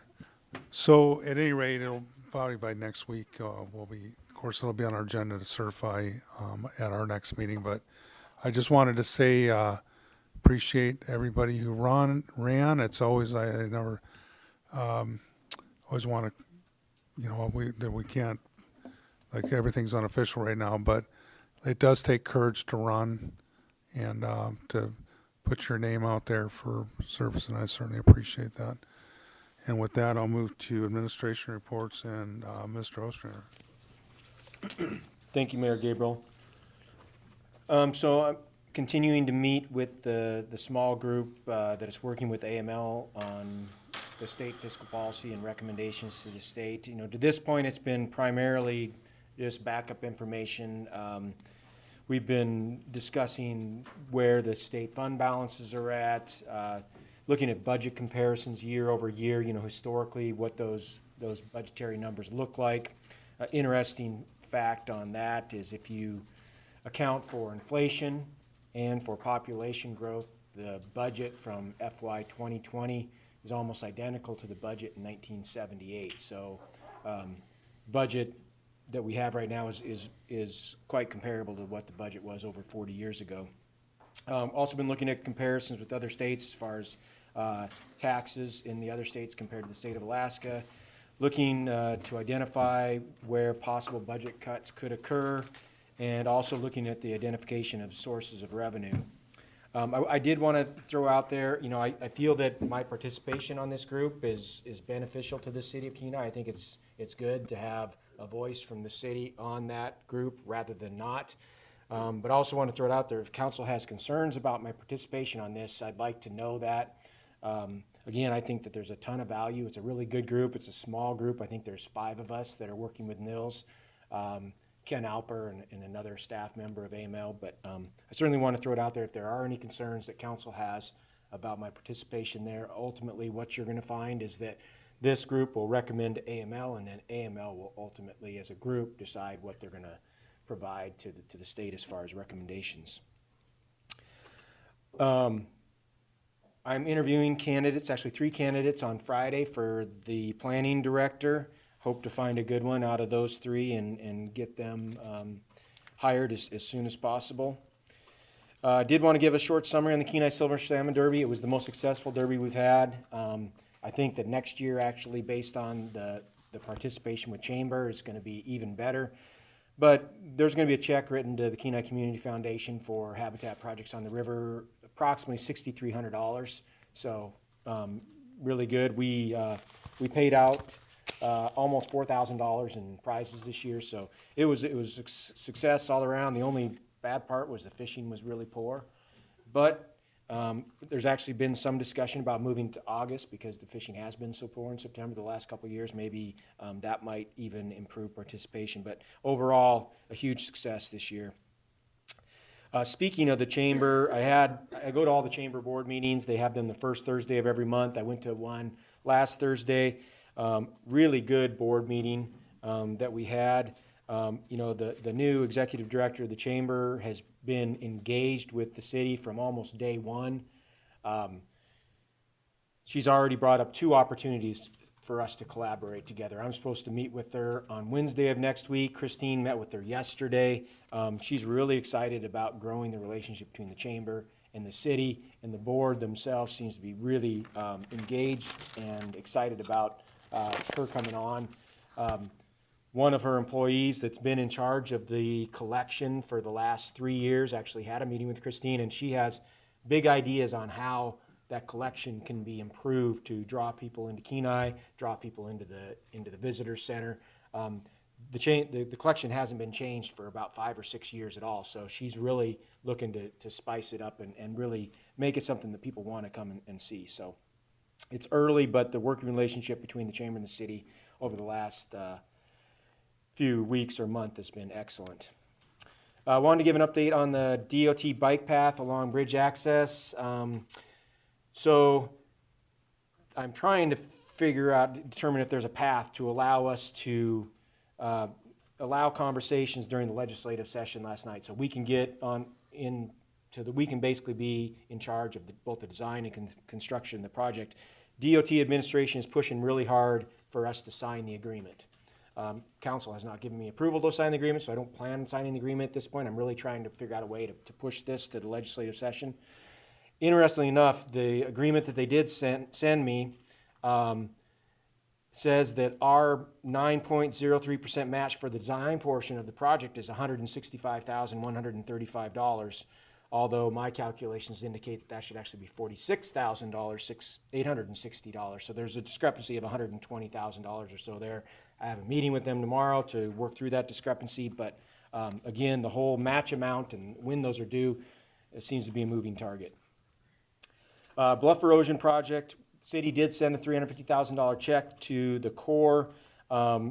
So at any rate, it'll probably by next week we'll be. Of course, it'll be on our agenda to certify at our next meeting. But I just wanted to say appreciate everybody who ran. It's always I never always want to we can't, like, everything's unofficial right now, but it does take courage to run and to put your name out there for service, and I certainly appreciate that. And with that, I'll move to administration reports and Mr. Ostrander. Thank you, Mayor Gabriel. So I'm continuing to meet with the small group that is working with AML on the state fiscal policy and recommendations to the state. To this point, it's been primarily just backup information. We've been discussing where the state fund balances are at, looking at budget comparisons year over year, historically what those budgetary numbers look like. Interesting fact on that is if you account for inflation and for population growth, the budget from FY 2020 is almost identical to the budget in 1978. So budget that we have right now is quite comparable to what the budget was over 40 years ago. Also been looking at comparisons with other states as far as taxes in the other states compared to the state of Alaska. Looking to identify where possible budget cuts could occur, and also looking at the identification of sources of revenue. I did want to throw out there, you know, I feel that my participation on this group is beneficial to the city of Kenai. I think it's good to have a voice from the city on that group rather than not. But I also want to throw it out there, if council has concerns about my participation on this, I'd like to know that. Again, I think that there's a ton of value. It's a really good group. It's a small group. I think there's 5 of us that are working with Nils. Ken Alper and another staff member of AML, but I certainly want to throw it out there if there are any concerns that council has about my participation there. Ultimately, what you're going to find is that this group will recommend to AML, and then AML will ultimately, as a group, decide what they're going to provide to the state as far as recommendations. I'm interviewing candidates, actually 3 candidates on Friday for the planning director. Hope to find a good one out of those 3 and get them hired as soon as possible. Did want to give a short summary on the Kenai Silver Salmon Derby. It was the most successful derby we've had. I think that next year, actually, based on the participation with Chamber, is going to be even better. But there's going to be a check written to the Kenai Community Foundation for habitat projects on the river, approximately $6,300. So really good. We paid out almost $4,000 in prizes this year, so it was a success all around. The only bad part was the fishing was really poor, but there's actually been some discussion about moving to August because the fishing has been so poor in September the last couple of years. Maybe that might even improve participation, but overall a huge success this year. Speaking of the chamber, I go to all the chamber board meetings. They have them the first Thursday of every month. I went to one last Thursday. Really good board meeting that we had. You know, the new executive director of the chamber has been engaged with the city from almost day one. She's already brought up 2 opportunities for us to collaborate together. I'm supposed to meet with her on Wednesday of next week. Christine met with her yesterday. She's really excited about growing the relationship between the chamber and the city, and the board themselves seems to be really engaged and excited about her coming on. One of her employees that's been in charge of the collection for the last 3 years actually had a meeting with Christine, and she has big ideas on how that collection can be improved to draw people into Kenai, draw people into the visitor center. The collection hasn't been changed for about 5 or 6 years at all, so she's really looking to spice it up and really make it something that people want to come and see. So it's early, but the working relationship between the chamber and the city over the last few weeks or month has been excellent. I wanted to give an update on the DOT bike path along bridge access. So I'm trying to determine if there's a path to allow us to allow conversations during the legislative session last night, so we can get we can basically be in charge of both the design and construction of the project. DOT administration is pushing really hard for us to sign the agreement. Council has not given me approval to sign the agreement, so I don't plan on signing the agreement at this point. I'm really trying to figure out a way to push this to the legislative session. Interestingly enough, the agreement that they did send me says that our 9.03% match for the design portion of the project is $165,135, although my calculations indicate that should actually be $46,860. So there's a discrepancy of $120,000 or so there. I have a meeting with them tomorrow to work through that discrepancy, but again, the whole match amount and when those are due, it seems to be a moving target. Bluff erosion project, city did send a $350,000 check to the Corps.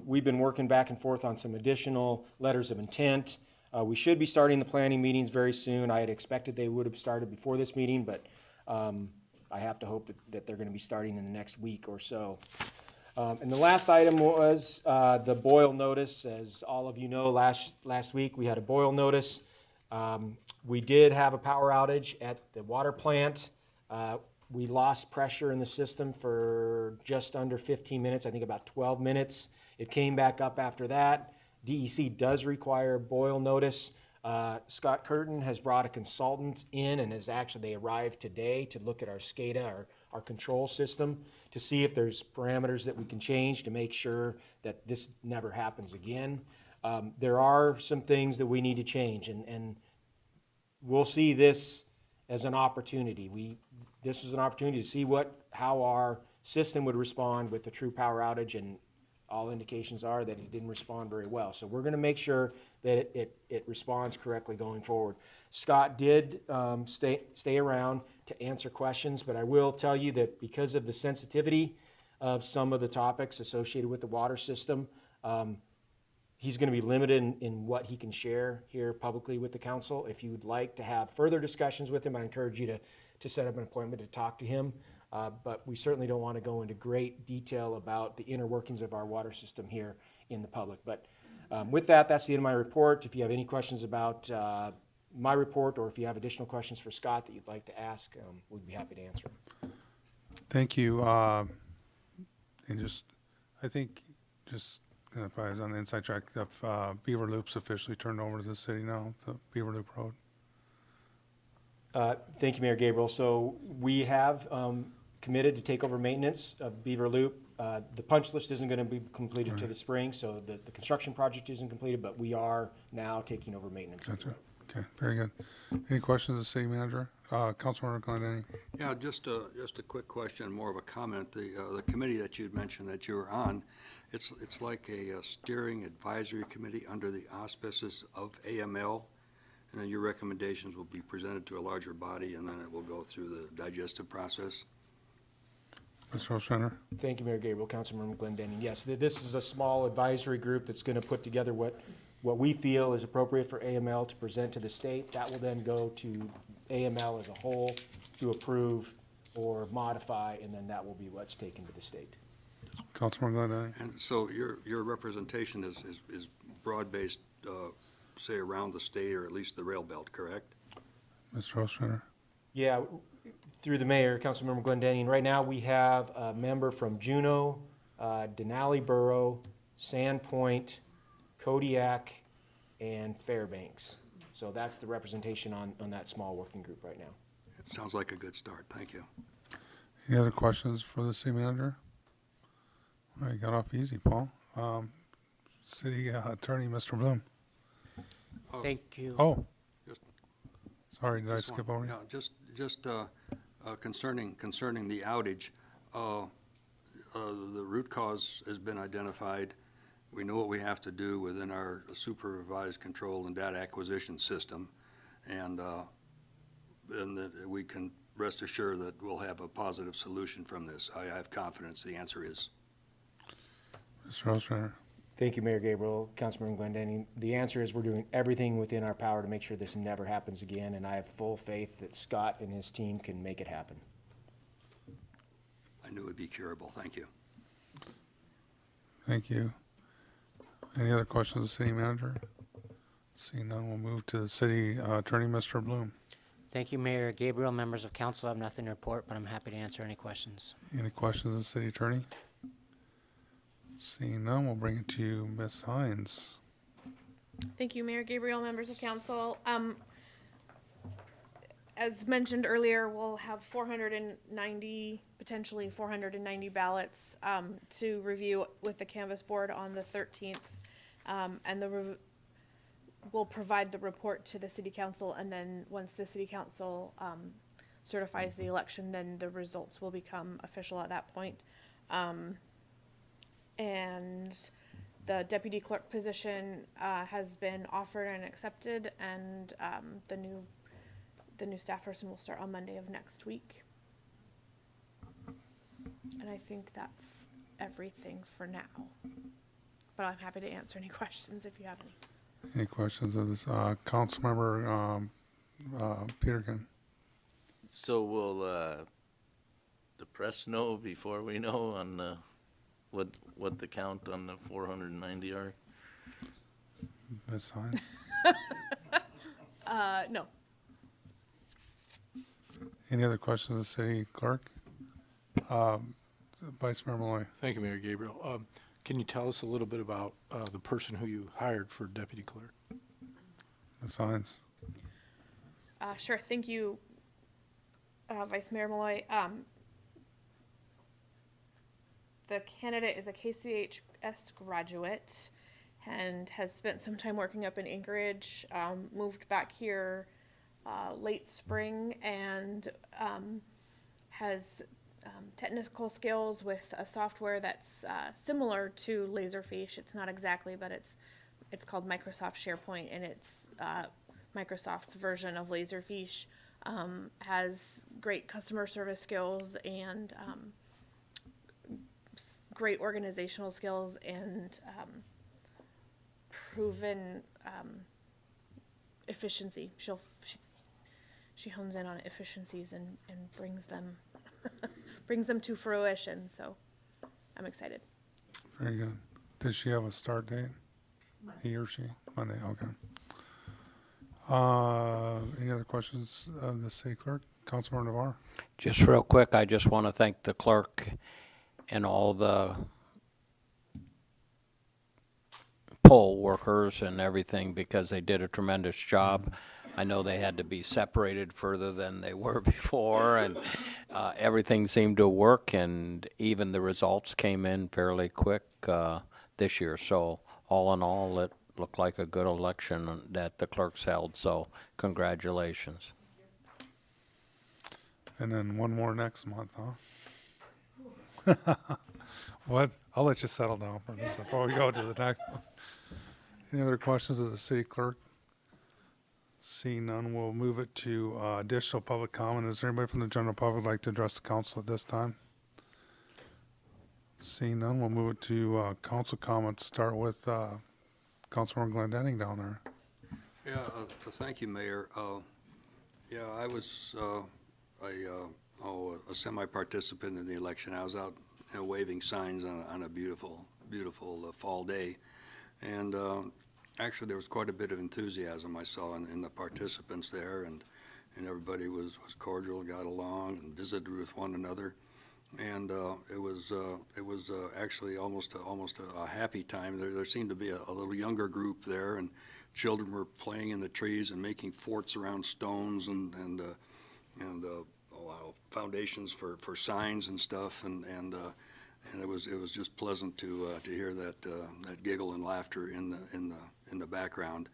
We've been working back and forth on some additional letters of intent. We should be starting the planning meetings very soon. I had expected they would have started before this meeting, but I have to hope that they're going to be starting in the next week or so. And the last item was the boil notice. As all of you know, last week we had a boil notice. We did have a power outage at the water plant. We lost pressure in the system for just under 15 minutes, I think about 12 minutes. It came back up after that. DEC does require boil notice. Scott Curtin has brought a consultant in and they arrived today to look at our SCADA, our control system, to see if there's parameters that we can change to make sure that this never happens again. There are some things that we need to change, and we'll see this as an opportunity. This is an opportunity to see how our system would respond with the true power outage, and all indications are that it didn't respond very well. So we're going to make sure that it responds correctly going forward. Scott did stay around to answer questions, but I will tell you that because of the sensitivity of some of the topics associated with the water system, he's going to be limited in what he can share here publicly with the council. If you would like to have further discussions with him, I encourage you to set up an appointment to talk to him. But we certainly don't want to go into great detail about the inner workings of our water system here in the public. But with that, that's the end of my report. If you have any questions about my report, or if you have additional questions for Scott that you'd like to ask, we'd be happy to answer them. Thank you. And I think, if I was on the inside track, Beaver Loop's officially turned over to the city now, the Beaver Loop Road. Thank you, Mayor Gabriel. So we have committed to take over maintenance of Beaver Loop. The punch list isn't going to be completed to the spring, so the construction project isn't completed, but we are now taking over maintenance. Gotcha. Okay, very good. Any questions of the city manager? Councilmember Glendinning? Yeah, just a quick question, more of a comment. The committee that you'd mentioned that you were on, it's like a steering advisory committee under the auspices of AML, and then your recommendations will be presented to a larger body, and then it will go through the digestive process. Mr. Ostrander? Thank you, Mayor Gabriel. Councilmember Glendinning. Yes, this is a small advisory group that's going to put together what we feel is appropriate for AML to present to the state. That will then go to AML as a whole to approve or modify, and then that will be what's taken to the state. Councilmember Glendinning? And so your representation is broad-based, say around the state or at least the rail belt, correct? Mr. Ostrander? Yeah, through the mayor, Councilmember Glendinning. Right now, we have a member from Juneau, Denali Borough, Sandpoint, Kodiak, and Fairbanks. So that's the representation on that small working group right now. It sounds like a good start. Thank you. Any other questions for the city manager? All right, got off easy, Paul. City Attorney, Mr. Bloom. Thank you. Oh, Just- sorry, did I Just skip one- over you? Yeah, just concerning the outage, the root cause has been identified. We know what we have to do within our supervised control and data acquisition system, and that we can rest assured that we'll have a positive solution from this. I have confidence the answer is. Mr. Ostrander? Thank you, Mayor Gabriel, Councilmember Glendinning. The answer is we're doing everything within our power to make sure this never happens again, and I have full faith that Scott and his team can make it happen. I knew it'd be curable. Thank you. Thank you. Any other questions of the city manager? Seeing none, we'll move to the city attorney, Mr. Bloom. Thank you, Mayor Gabriel. Members of council, I have nothing to report, but I'm happy to answer any questions. Any questions of the city attorney? Seeing none, we'll bring it to you, Ms. Hines. Thank you, Mayor Gabriel, members of council. As mentioned earlier, we'll have 490, potentially 490 ballots to review with the canvas board on the 13th. And we'll provide the report to the city council, and then once the city council certifies the election, then the results will become official at that point. And the deputy clerk position has been offered and accepted, and the new staff person will start on Monday of next week. And I think that's everything for now. But I'm happy to answer any questions if you have any. Any questions of this? Councilmember Peterkin. So will the press know before we know on what the count on the 490 are? Ms. Hines? No. Any other questions of the city clerk? Vice Mayor Malloy. Thank you, Mayor Gabriel. Can you tell us a little bit about the person who you hired for deputy clerk? Ms. Hines? Sure, thank you, Vice Mayor Malloy. The candidate is a KCHS graduate and has spent some time working up in Anchorage, moved back here late spring, and has technical skills with a software that's similar to Laserfiche. It's not exactly, but it's called Microsoft SharePoint, and it's Microsoft's version of Laserfiche. Has great customer service skills and great organizational skills and proven efficiency. She hones in on efficiencies and brings them brings them to fruition. So I'm excited. Very good. Did she have a start date? He or she? Monday, okay. Any other questions of the city clerk? Councilmember Navarre? Just real quick, I just want to thank the clerk and all the poll workers and everything because they did a tremendous job. I know they had to be separated further than they were before, and everything seemed to work, and even the results came in fairly quick this year. So all in all, it looked like a good election that the clerks held, so congratulations. And then one more next month, huh? What? I'll let you settle down for this before we go to the next one. Any other questions of the city clerk? Seeing none, we'll move it to additional public comment. Is there anybody from the general public like to address the council at this time? Seeing none, we'll move it to council comments. Start with Councilmember Glendenning down there. Yeah, thank you, Mayor. Yeah, I was a semi-participant in the election. I was out waving signs on a beautiful fall day. And actually, there was quite a bit of enthusiasm I saw in the participants there, and everybody was cordial, got along, and visited with one another. And it was actually almost a happy time. There seemed to be a little younger group there, and children were playing in the trees and making forts around stones and foundations for signs and stuff. And it was just pleasant to hear that giggle and laughter in the background.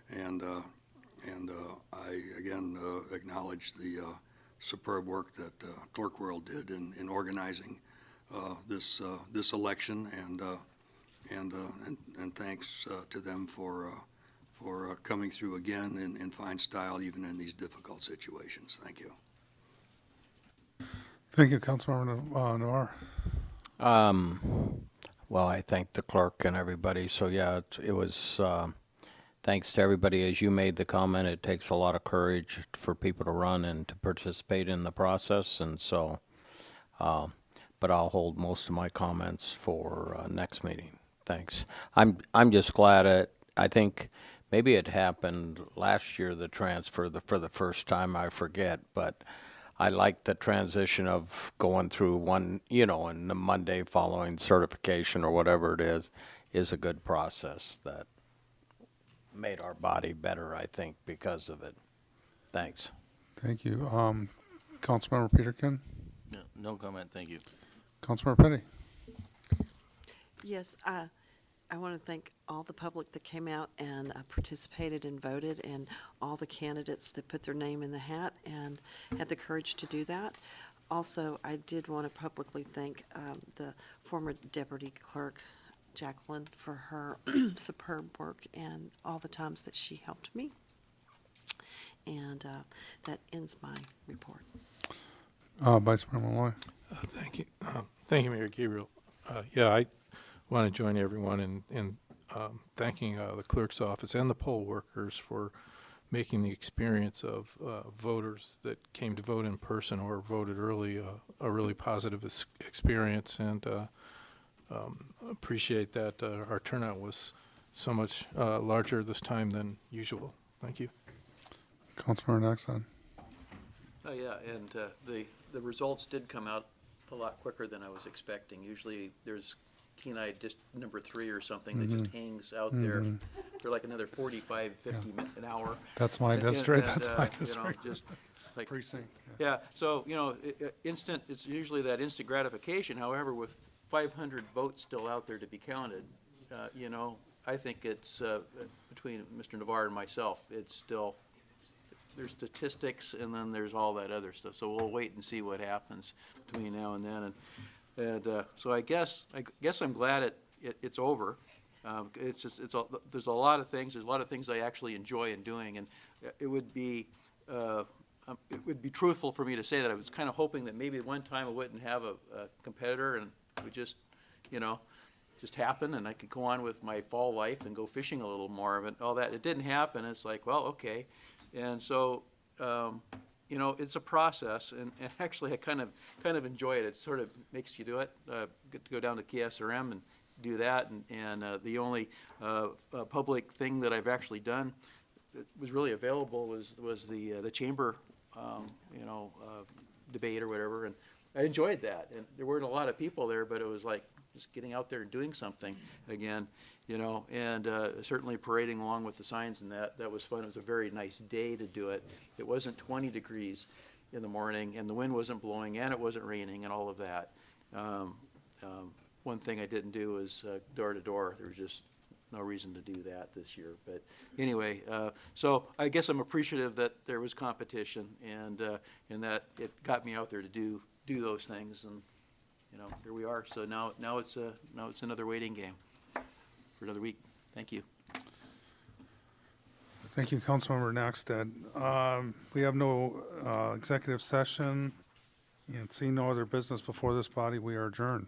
And I again acknowledge the superb work that Clerk World did in organizing this election, and thanks to them for coming through again in fine style, even in these difficult situations. Thank you. Thank you, Councilmember Navarre. Well, I thank the clerk and everybody. So yeah, it was thanks to everybody. As you made the comment, it takes a lot of courage for people to run and to participate in the process. And so, but I'll hold most of my comments for next meeting. Thanks. I'm just glad I think maybe it happened last year, the transfer for the first time. I forget, but I like the transition of going through one, and the Monday following certification or whatever it is a good process that made our body better, I think, because of it. Thanks. Thank you. Councilmember Peterkin? No comment, thank you. Councilmember Petty? Yes, I want to thank all the public that came out and participated and voted, and all the candidates that put their name in the hat and had the courage to do that. Also, I did want to publicly thank the former Deputy Clerk, Jacqueline, for her superb work and all the times that she helped me. And that ends my report. Vice Mayor Malloy? Thank you. Thank you, Mayor Gabriel. Yeah, I want to join everyone in thanking the clerk's office and the poll workers for making the experience of voters that came to vote in person or voted early a really positive experience, and appreciate that our turnout was so much larger this time than usual. Thank you. Councilmember Nexon? Oh, yeah, and the results did come out a lot quicker than I was expecting. Usually there's Kenai just number 3 or something that just hangs out there for like another 45, 50 an hour. That's my And- district, and, that's my you know, district. just like, Precinct. yeah, so, you know, it's usually that instant gratification. However, with 500 votes still out there to be counted, you know, I think it's, between Mr. Navarre and myself, it's still, there's statistics and then there's all that other stuff. So we'll wait and see what happens between now and then. And so I guess I'm glad it's over. It's just, there's a lot of things I actually enjoy in doing, and it would be truthful for me to say that I was kind of hoping that maybe one time I wouldn't have a competitor and it would just, you know, just happen and I could go on with my fall life and go fishing a little more. But all that, it didn't happen. It's like, well, okay. And so, you know, it's a process, and actually I kind of enjoy it. It sort of makes you do it. Get to go down to KSRM and do that, and the only public thing that I've actually done that was really available was the chamber, you know, debate or whatever, and I enjoyed that. And there weren't a lot of people there, but it was like just getting out there and doing something again, you know, and certainly parading along with the signs, and that was fun. It was a very nice day to do it. It wasn't 20 degrees in the morning, and the wind wasn't blowing, and it wasn't raining, and all of that. One thing I didn't do was door to door. There was just no reason to do that this year. But anyway, so I guess I'm appreciative that there was competition, and that it got me out there to do those things, and you know, here we are. So now it's another waiting game for another week. Thank you. Thank you, Councilmember Naxted. We have no executive session, and seeing no other business before this body, we are adjourned.